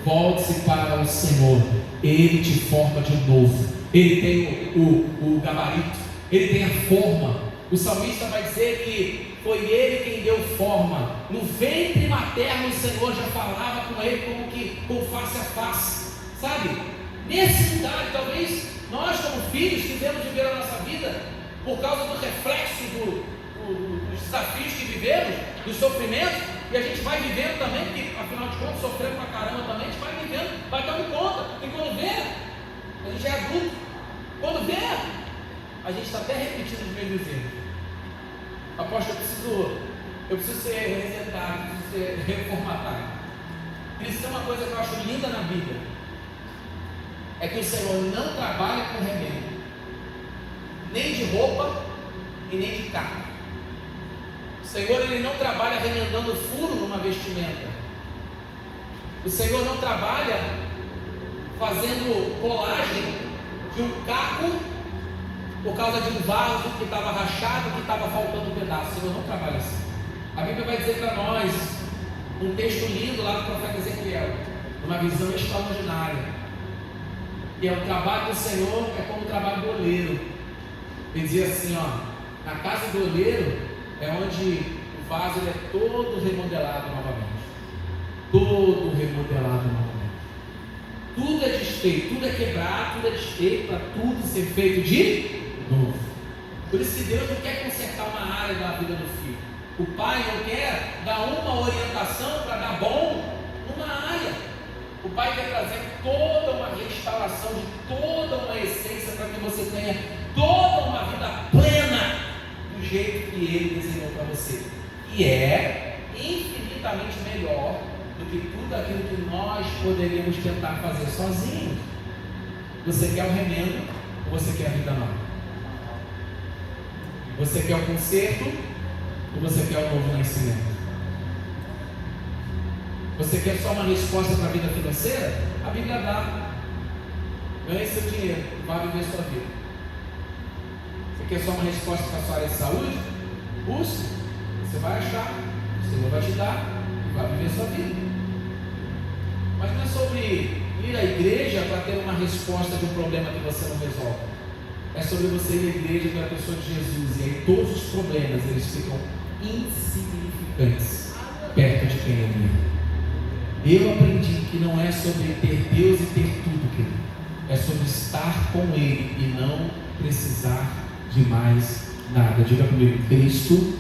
Volte-se para o Senhor. Ele te forma de novo. Ele tem o gabarito, ele tem a forma. O salmista vai dizer que foi ele quem deu forma. No ventre materno o Senhor já falava com ele como que com face a face, sabe? Nesse lugar, talvez nós como filhos tivemos de viver a nossa vida por causa do reflexo dos desafios que vivemos, dos sofrimentos, e a gente vai vivendo também, porque afinal de contas sofremos pra caramba também, a gente vai vivendo, vai dando conta, e quando vê, a gente é adulto, quando vê, a gente está até repetindo os mesmos erros. Aposto, eu preciso ser resetado, preciso ser reformatado. Isso é uma coisa que eu acho linda na Bíblia, é que o Senhor não trabalha com remédio, nem de roupa e nem de carne. O Senhor, ele não trabalha remendando furo numa vestimenta. O Senhor não trabalha fazendo colagem de um caco por causa de um vaso que estava rachado, que estava faltando um pedaço. O Senhor não trabalha assim. A Bíblia vai dizer para nós um texto lindo lá do profeta Ezequiel, uma visão extraordinária. E é o trabalho do Senhor, é como o trabalho do oleiro. Ele dizia assim, ó, na casa do oleiro é onde o vaso ele é todo remodelado novamente. Todo remodelado novamente. Tudo é desfeito, tudo é quebrado, tudo é desfeito, para tudo ser feito de novo. Por isso que Deus não quer consertar uma área da vida do filho. O pai não quer dar uma orientação para dar bom numa área. O Pai quer trazer toda uma restauração de toda uma essência para que você tenha toda uma vida plena do jeito que Ele desenhou para você. E é infinitamente melhor do que tudo aquilo que nós poderíamos tentar fazer sozinhos. Você quer o remendo ou você quer a vida nova? Você quer o conserto ou você quer o novo nascimento? Você quer só uma resposta para a vida financeira? A Bíblia dá. Ganhe seu dinheiro, vá viver sua vida. Você quer só uma resposta para a sua área de saúde? Busque, você vai achar. O Senhor vai te dar e vai viver a sua vida. Mas não é sobre ir à igreja para ter uma resposta de um problema que você não resolve. É sobre você ir à igreja pela pessoa de Jesus. E aí todos os problemas eles ficam insignificantes perto de quem é Ele. Eu aprendi que não é sobre ter Deus e ter tudo, querido. É sobre estar com Ele e não precisar de mais nada. Diga comigo, Cristo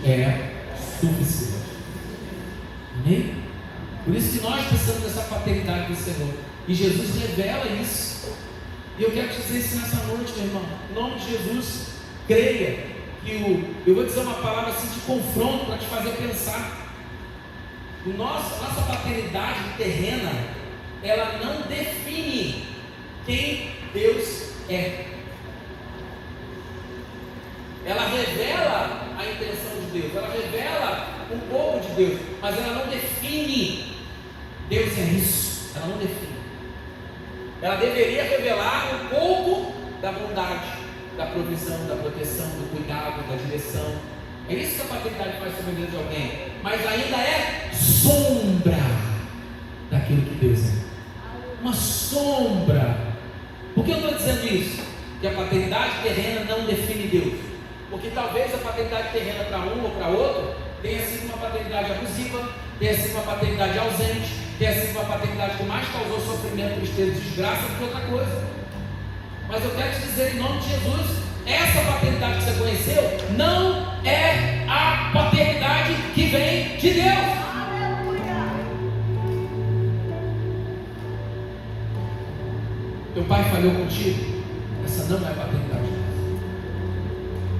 é suficiente. Amém? Por isso que nós precisamos dessa paternidade do Senhor. E Jesus revela isso. E eu quero te dizer isso nessa noite, meu irmão. Em nome de Jesus, creia que eu vou dizer uma palavra assim de confronto para te fazer pensar. Nossa paternidade terrena, ela não define quem Deus é. Ela revela a intenção de Deus, ela revela um pouco de Deus, mas ela não define. Deus é isso, ela não define. Ela deveria revelar um pouco da bondade, da provisão, da proteção, do cuidado, da direção. É isso que a paternidade faz sobre a vida de alguém, mas ainda é sombra daquilo que Deus é. Uma sombra. Por que eu estou dizendo isso? Que a paternidade terrena não define Deus. Porque talvez a paternidade terrena para um ou para outro tenha sido uma paternidade abusiva, tenha sido uma paternidade ausente, tenha sido uma paternidade que mais causou sofrimento, tristeza e desgraça do que outra coisa. Mas eu quero te dizer em nome de Jesus, essa paternidade que você conheceu não é a paternidade que vem de Deus. Teu pai falhou contigo? Essa não é a paternidade de Deus.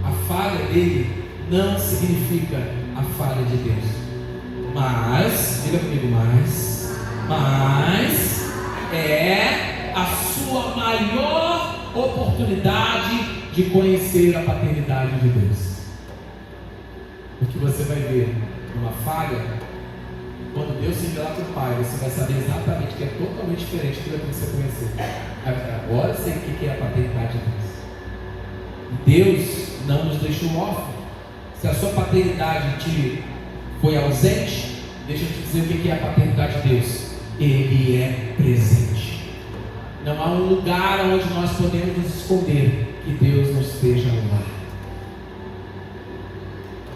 A falha dele não significa a falha de Deus. Mas, diga comigo, mas é a sua maior oportunidade de conhecer a paternidade de Deus. Porque você vai ver uma falha, quando Deus se revelar para o Pai, você vai saber exatamente que é totalmente diferente do que você conheceu. Agora eu sei o que é a paternidade de Deus. Deus não nos deixou órfãos. Se a sua paternidade te foi ausente, deixa eu te dizer o que é a paternidade de Deus. Ele é presente. Não há um lugar onde nós podemos nos esconder que Deus não esteja lá.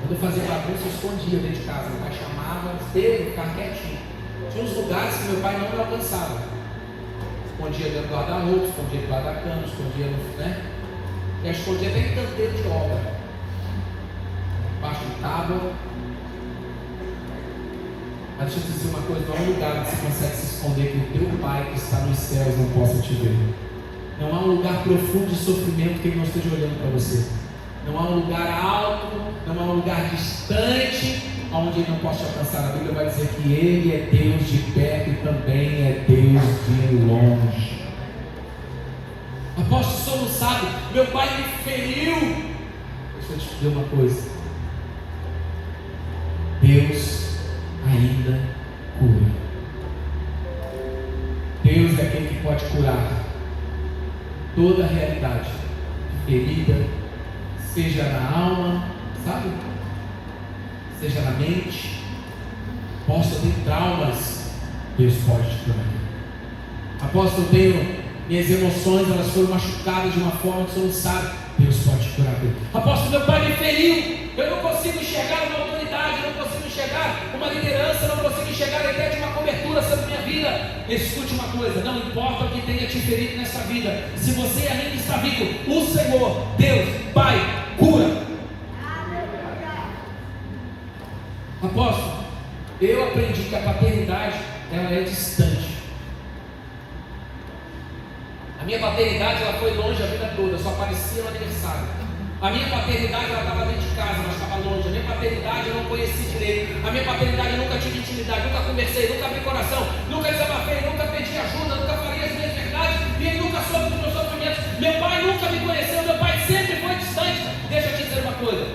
Quando eu fazia bagunça, eu escondia dentro de casa. Meu pai chamava, Pedro, ficar quietinho. Tinha uns lugares que meu pai não me alcançava. Escondia dentro do guarda-roupa, escondia debaixo da cama, escondia no, né? E escondia até em canteiro de obra, embaixo de tábua. Mas deixa eu te dizer uma coisa: não há um lugar onde você consegue se esconder que o teu Pai que está nos céus não possa te ver. Não há um lugar profundo de sofrimento que Ele não esteja olhando para você. Não há um lugar alto, não há um lugar distante onde Ele não possa te alcançar. A Bíblia vai dizer que Ele é Deus de perto e também é Deus de longe. Apóstolo, o senhor não sabe, meu pai me feriu. Deixa eu te dizer uma coisa: Deus ainda cura. Deus é aquele que pode curar toda a realidade ferida, seja na alma, sabe? Seja na mente. Posso ter traumas, Deus pode te curar. Apóstolo, eu tenho minhas emoções, elas foram machucadas de uma forma que você não sabe, Deus pode te curar. Apóstolo, meu pai me feriu, eu não consigo enxergar uma autoridade, eu não consigo enxergar uma liderança, eu não consigo enxergar a ideia de uma cobertura sobre minha vida. Escute uma coisa: não importa o que tenha te ferido nessa vida, se você ainda está vivo, o Senhor, Deus, Pai, cura. Apóstolo, eu aprendi que a paternidade, ela é distante. A minha paternidade, ela foi longe a vida toda, só aparecia no aniversário. A minha paternidade, ela estava dentro de casa, mas estava longe. A minha paternidade, eu não conheci direito. A minha paternidade, eu nunca tive intimidade, nunca conversei, nunca abri coração, nunca desabafei, nunca pedi ajuda, nunca falei as minhas verdades, e ele nunca soube dos meus sofrimentos. Meu pai nunca me conheceu, meu pai sempre foi distante. Deixa eu te dizer uma coisa: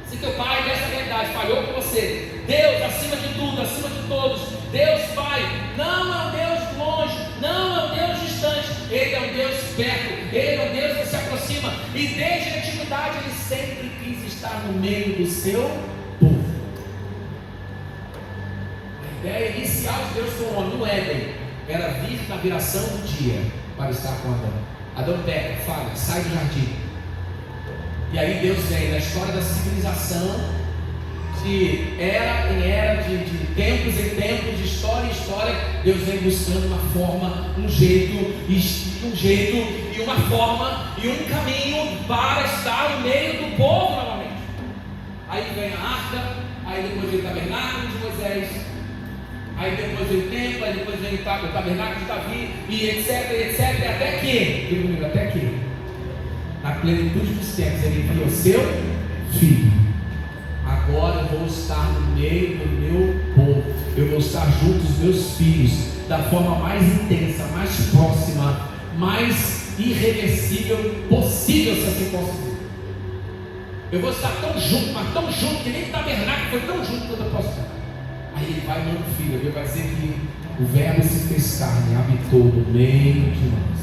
se teu pai dessa realidade falhou com você, Deus acima de tudo, acima de todos, Deus Pai, não é um Deus longe, não é um Deus distante, Ele é um Deus perto, Ele é um Deus que se aproxima, e desde a antiguidade Ele sempre quis estar no meio do seu povo. de Deus com o homem no Éden era vir na viração do dia para estar com Adão. Adão peca, falha, sai do jardim. E aí Deus vem na história da civilização, de era em era, de tempos em tempos, de história em história. Deus vem buscando uma forma, um jeito e uma forma e um caminho para estar no meio do povo novamente. Aí vem a arca, aí depois vem o tabernáculo de Moisés, aí depois vem o templo, aí depois vem o tabernáculo de Davi, e etc, até que na plenitude dos tempos ele envia o seu filho. Agora eu vou estar no meio do meu povo, eu vou estar junto dos meus filhos, da forma mais intensa, mais próxima, mais irreversível possível, se assim posso dizer. Eu vou estar tão junto, mas tão junto, que nem o tabernáculo foi tão junto quanto eu posso estar. Aí ele vai mandando o filho, ele vai dizer que o verbo se fez carne, habitou no meio de nós.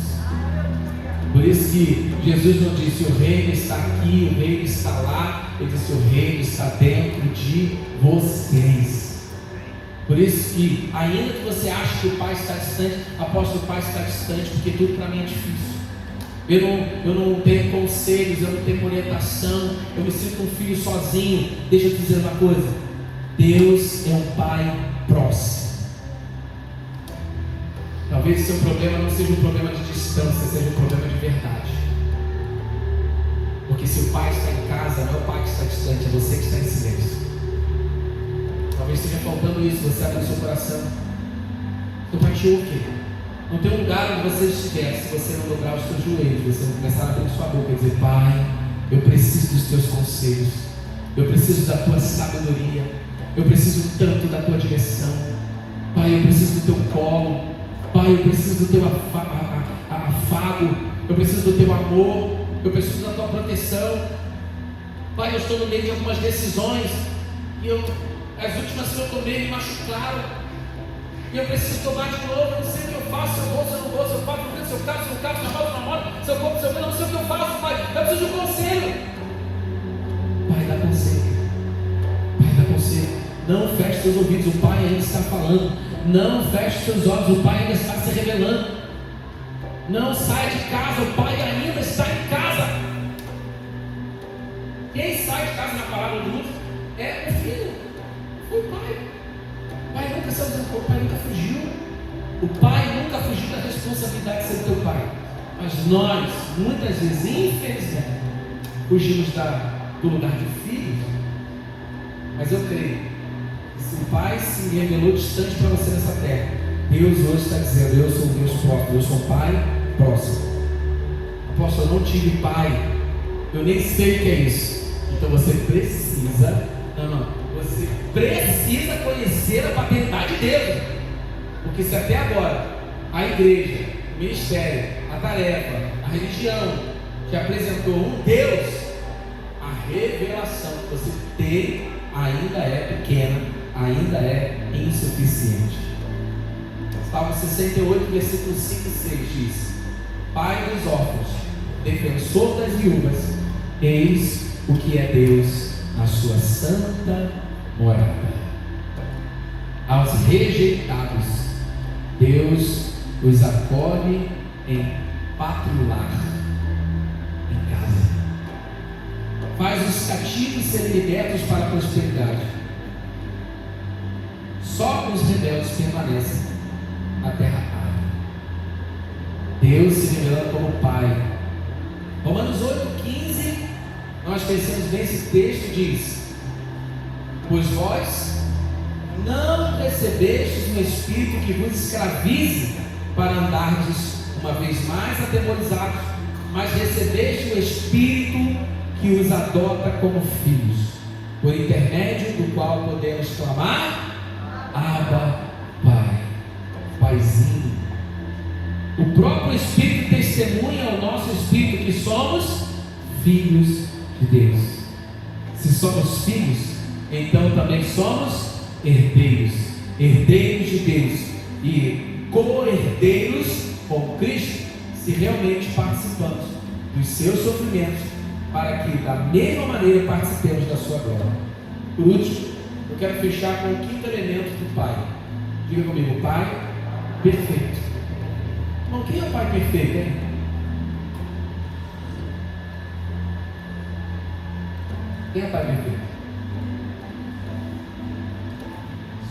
Por isso que Jesus não disse o reino está aqui, o reino está lá. Ele disse o reino está dentro de vocês. Por isso que ainda que você ache que o Pai está distante, apóstolo, o Pai está distante, porque tudo para mim é difícil. Eu não tenho conselhos, eu não tenho orientação, eu me sinto um filho sozinho. Deixa eu te dizer uma coisa: Deus é um Pai próximo. Talvez o seu problema não seja um problema de distância, seja um problema de verdade. Porque se o Pai está em casa, não é o Pai que está distante, é você que está em silêncio. Talvez esteja faltando isso, você abre o seu coração. O Pai te ouve. Não tem um lugar onde você estiver, se você não dobrar os seus joelhos, você não começar a abrir sua boca e dizer: Pai, eu preciso dos teus conselhos, eu preciso da tua sabedoria, eu preciso tanto da tua direção. Pai, eu preciso do teu colo. Pai, eu preciso do teu afago, eu preciso do teu amor, eu preciso da tua proteção. Pai, eu estou no meio de algumas decisões e as últimas que eu tomei me machucaram, e eu preciso tomar de novo. Eu não sei o que eu faço, se eu vou, se eu não vou, se eu faço, se eu caso, se eu não caso, se eu faço, se eu namoro, se eu compro, se eu vendo, não sei o que eu faço, Pai, eu preciso de um conselho. Pai, dá conselho. Pai, dá conselho. Não feche seus ouvidos, o Pai ainda está falando. Não feche seus olhos, o Pai ainda está se revelando. Não saia de casa, o Pai ainda está em casa. Quem sai de casa na palavra de Luz é o filho, o Pai. O Pai nunca saiu, o Pai nunca fugiu. O Pai nunca fugiu da responsabilidade de ser teu Pai. Mas nós, muitas vezes, infelizmente, fugimos do lugar de filhos. Mas eu creio, se o Pai se revelou distante para você nessa terra, Deus hoje está dizendo: eu sou um Deus próximo, eu sou um Pai próximo. Apóstolo, eu não tive pai, eu nem sei o que é isso. Então você precisa, você precisa conhecer a paternidade de Deus. Porque se até agora a igreja, o ministério, a tarefa, a religião te apresentou um Deus, a revelação que você tem ainda é pequena, ainda é insuficiente. Salmo 68, versículos 5 e 6 diz: Pai dos órfãos, defensor das viúvas, eis o que é Deus na sua santa morada. Aos rejeitados, Deus os acolhe em pátrio lar, em casa. Faz os cativos serem libertos para a prosperidade. Só os rebeldes permanecem na terra árida. Deus se revelando como Pai. Romanos 8,15, nós conhecemos bem esse texto, diz: pois vós não recebestes um espírito que vos escravize para andardes uma vez mais atemorizados, mas recebeste o Espírito que os adota como filhos, por intermédio do qual podemos clamar: Abba, Pai, Paizinho. O próprio Espírito testemunha ao nosso Espírito que somos filhos de Deus. Se somos filhos, então também somos herdeiros, herdeiros de Deus e co-herdeiros com Cristo, se realmente participamos dos seus sofrimentos, para que da mesma maneira participemos da sua glória. Por último, eu quero fechar com o quinto elemento do Pai. Diga comigo, Pai perfeito. Irmão, quem é o Pai perfeito, hein? Quem é o Pai perfeito?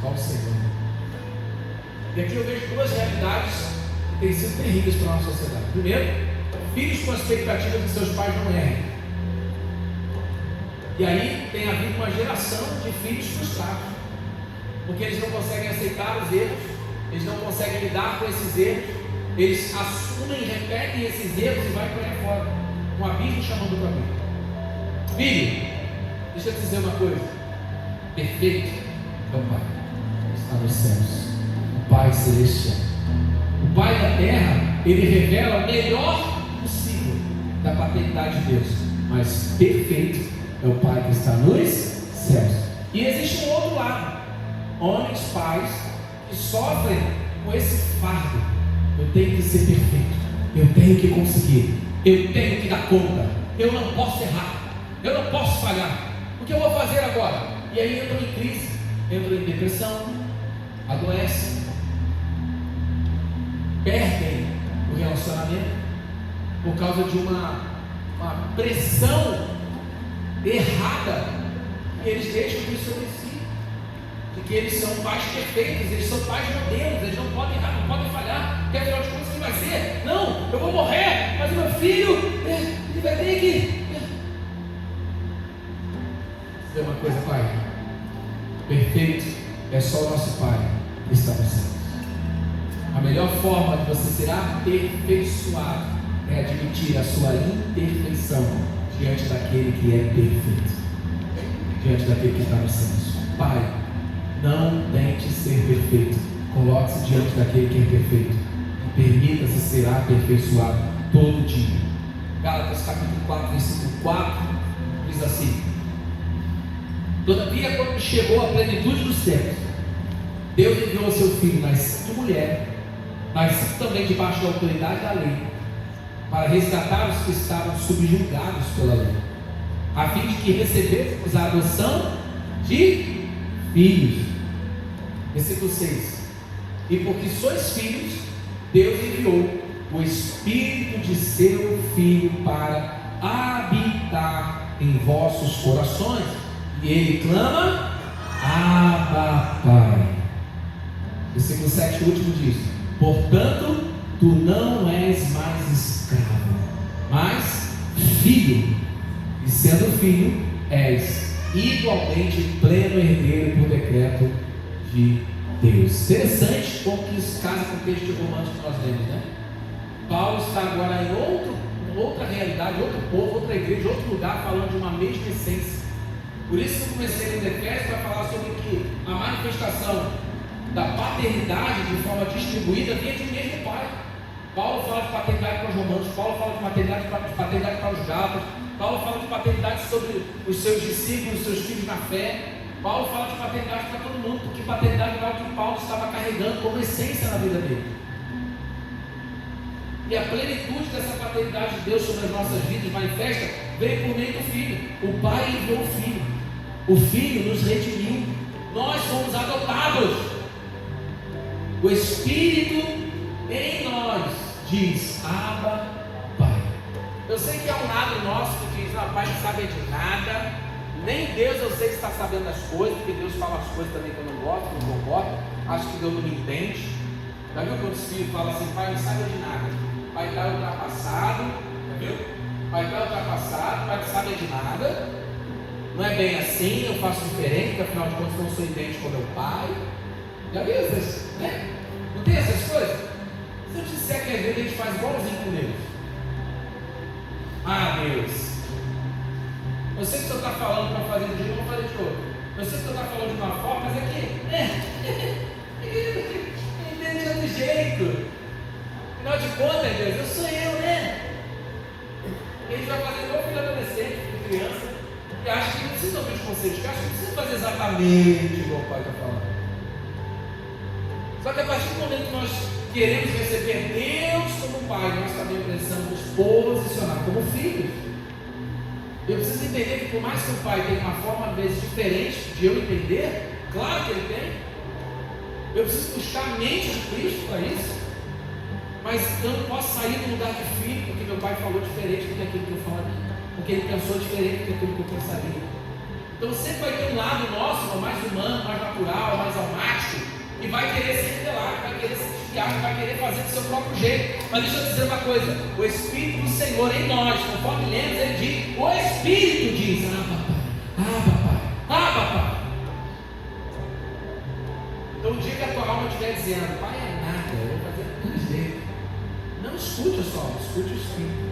Só o Senhor. E aqui eu vejo duas realidades que têm sido terríveis para a nossa sociedade. Primeiro, filhos com a expectativa de seus pais não errem. E aí tem havido uma geração de filhos frustrados, porque eles não conseguem aceitar os erros, eles não conseguem lidar com esses erros, eles assumem e repetem esses erros e vai por aí fora, um abismo chamando para mim. Filho, deixa eu te dizer uma coisa: perfeito é o Pai que está nos céus, o Pai celestial. O Pai da terra, ele revela o melhor possível da paternidade de Deus, mas perfeito é o Pai que está nos céus. E existe um outro lado: homens, pais que sofrem com esse fardo. Eu tenho que ser perfeito, eu tenho que conseguir, eu tenho que dar conta, eu não posso errar, eu não posso falhar. O que eu vou fazer agora? E aí entram em crise, entram em depressão, adoecem, perdem o relacionamento por causa de uma pressão errada que eles deixam sobre si, de que eles são pais perfeitos, eles são pais modelos, eles não podem errar, não podem falhar, porque afinal de contas o que vai ser? Não, eu vou morrer, mas o meu filho, ele vai ter que... Dizer uma coisa, Pai, perfeito é só o nosso Pai que está nos céus. A melhor forma de você ser aperfeiçoado é admitir a sua imperfeição diante daquele que é perfeito, diante daquele que está nos céus. Pai, não tente ser perfeito, coloque-se diante daquele que é perfeito e permita-se ser aperfeiçoado todo dia. Gálatas capítulo 4, versículo 4 diz assim: todavia, quando chegou a plenitude dos tempos, Deus enviou seu filho, nascido de mulher, nascido também debaixo da autoridade da lei, para resgatar os que estavam subjugados pela lei, a fim de que recebêssemos a adoção de filhos. Versículo 6: e porque sois filhos, Deus enviou o Espírito de seu Filho para habitar em vossos corações, e ele clama: Abba, Pai. Versículo 7, o último diz: portanto, tu não és mais escravo, mas filho, e sendo filho, és igualmente pleno herdeiro por decreto de Deus. Interessante como que isso casa com o texto de Romanos que nós lemos, né? Paulo está agora em outra realidade, outro povo, outra igreja, outro lugar, falando de uma mesma essência. Por isso que eu comecei no Efésios para falar sobre que a manifestação da paternidade de forma distribuída vinha de um mesmo Pai. Paulo fala de paternidade para os romanos, Paulo fala de paternidade para os gálatas, Paulo fala de paternidade sobre os seus discípulos, os seus filhos na fé. Paulo fala de paternidade para todo mundo, porque paternidade era o que Paulo estava carregando como essência na vida dele. E a plenitude dessa paternidade de Deus sobre as nossas vidas manifesta veio por meio do Filho. O Pai enviou o Filho, o Filho nos redimiu, nós fomos adotados. O Espírito em nós diz: Abba, Pai. Eu sei que há um lado nosso que diz: não, Pai não sabe de nada, nem Deus eu sei que está sabendo das coisas, porque Deus fala as coisas também que eu não gosto, que eu não concordo, acho que Deus não me entende. Já viu quando os filhos falam assim: Pai não sabe de nada, Pai está ultrapassado, já viu? Pai está ultrapassado, Pai não sabe de nada, não é bem assim, eu faço diferente, porque afinal de contas eu não sou idêntico com meu Pai. Já viu essas, né? Não tem essas coisas? Se eu disser que às vezes a gente faz igualzinho com Deus. Ah, Deus, eu sei que o Senhor está falando para fazer de um, eu vou fazer de outro. Eu sei que o Senhor está falando de uma forma, mas entende de outro jeito. Afinal de contas, Deus, eu sou eu, né? A gente vai fazer igual filho adolescente, filho criança, que acha que não precisa ouvir os conselhos, que acha que não precisa fazer exatamente igual o Pai está falando. Só que a partir do momento que nós queremos receber Deus como Pai, nós também precisamos nos posicionar como filhos. Eu preciso entender que por mais que o Pai tenha uma forma às vezes diferente de eu entender, claro que ele tem, Eu preciso buscar a mente de Cristo para isso. Mas eu não posso sair do lugar de filho, porque meu pai falou diferente do que aquilo que eu falaria, porque ele pensou diferente do que aquilo que eu pensaria. Então sempre vai ter um lado nosso, mais humano, mais natural, mais almático, que vai querer se revelar, que vai querer se desviar, que vai querer fazer do seu próprio jeito. Mas deixa eu dizer uma coisa: o Espírito do Senhor em nós, conforme lemos, ele diz, o Espírito diz: papai. Então o dia que a tua alma estiver dizendo, pai é nada, eu vou fazer do jeito, não escute só, escute o Espírito.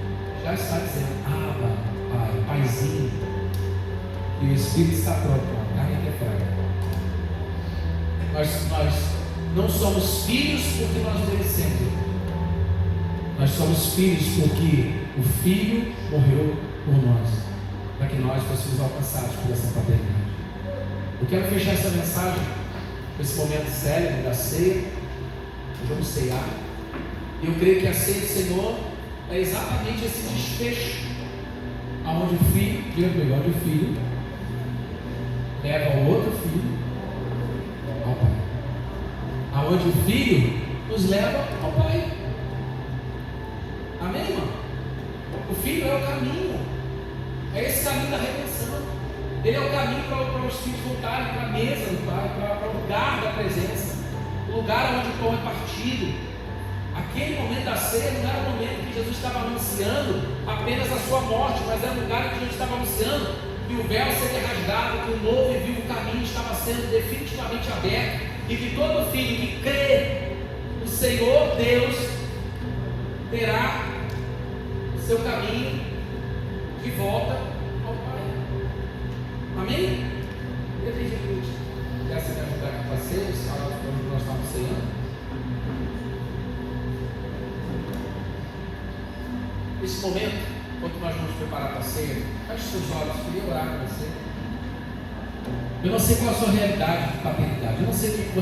Já está dizendo, pai, paizinho. E o Espírito está pronto, a carne é fraca. Nós não somos filhos porque nós merecemos. Nós somos filhos porque o Filho morreu por nós, para que nós fôssemos alcançados por essa paternidade. Eu quero fechar essa mensagem com esse momento célebre da ceia. Nós vamos ceiar. E eu creio que a ceia do Senhor é exatamente esse desfecho, aonde o filho, onde o filho leva o outro filho ao Pai, aonde o filho nos leva ao Pai. Amém, irmão? O filho é o caminho, é esse caminho da redenção. Ele é o caminho para os filhos voltarem para a mesa do Pai, para o lugar da presença, o lugar onde o pão é partido. Aquele momento da ceia não era o momento que Jesus estava anunciando apenas a sua morte, mas era o lugar que Jesus estava anunciando que o véu seria rasgado, que o novo e vivo caminho estava sendo definitivamente aberto, e que todo filho que crê no Senhor Deus terá o seu caminho de volta ao Pai. Amém? Eu pedi que essa me ajudar aqui para ser, os caras que nós estamos ceando. Nesse momento, enquanto nós vamos preparar para a ceia, feche seus olhos, eu queria orar com você. Eu não sei qual é a sua realidade de paternidade, eu não sei o que você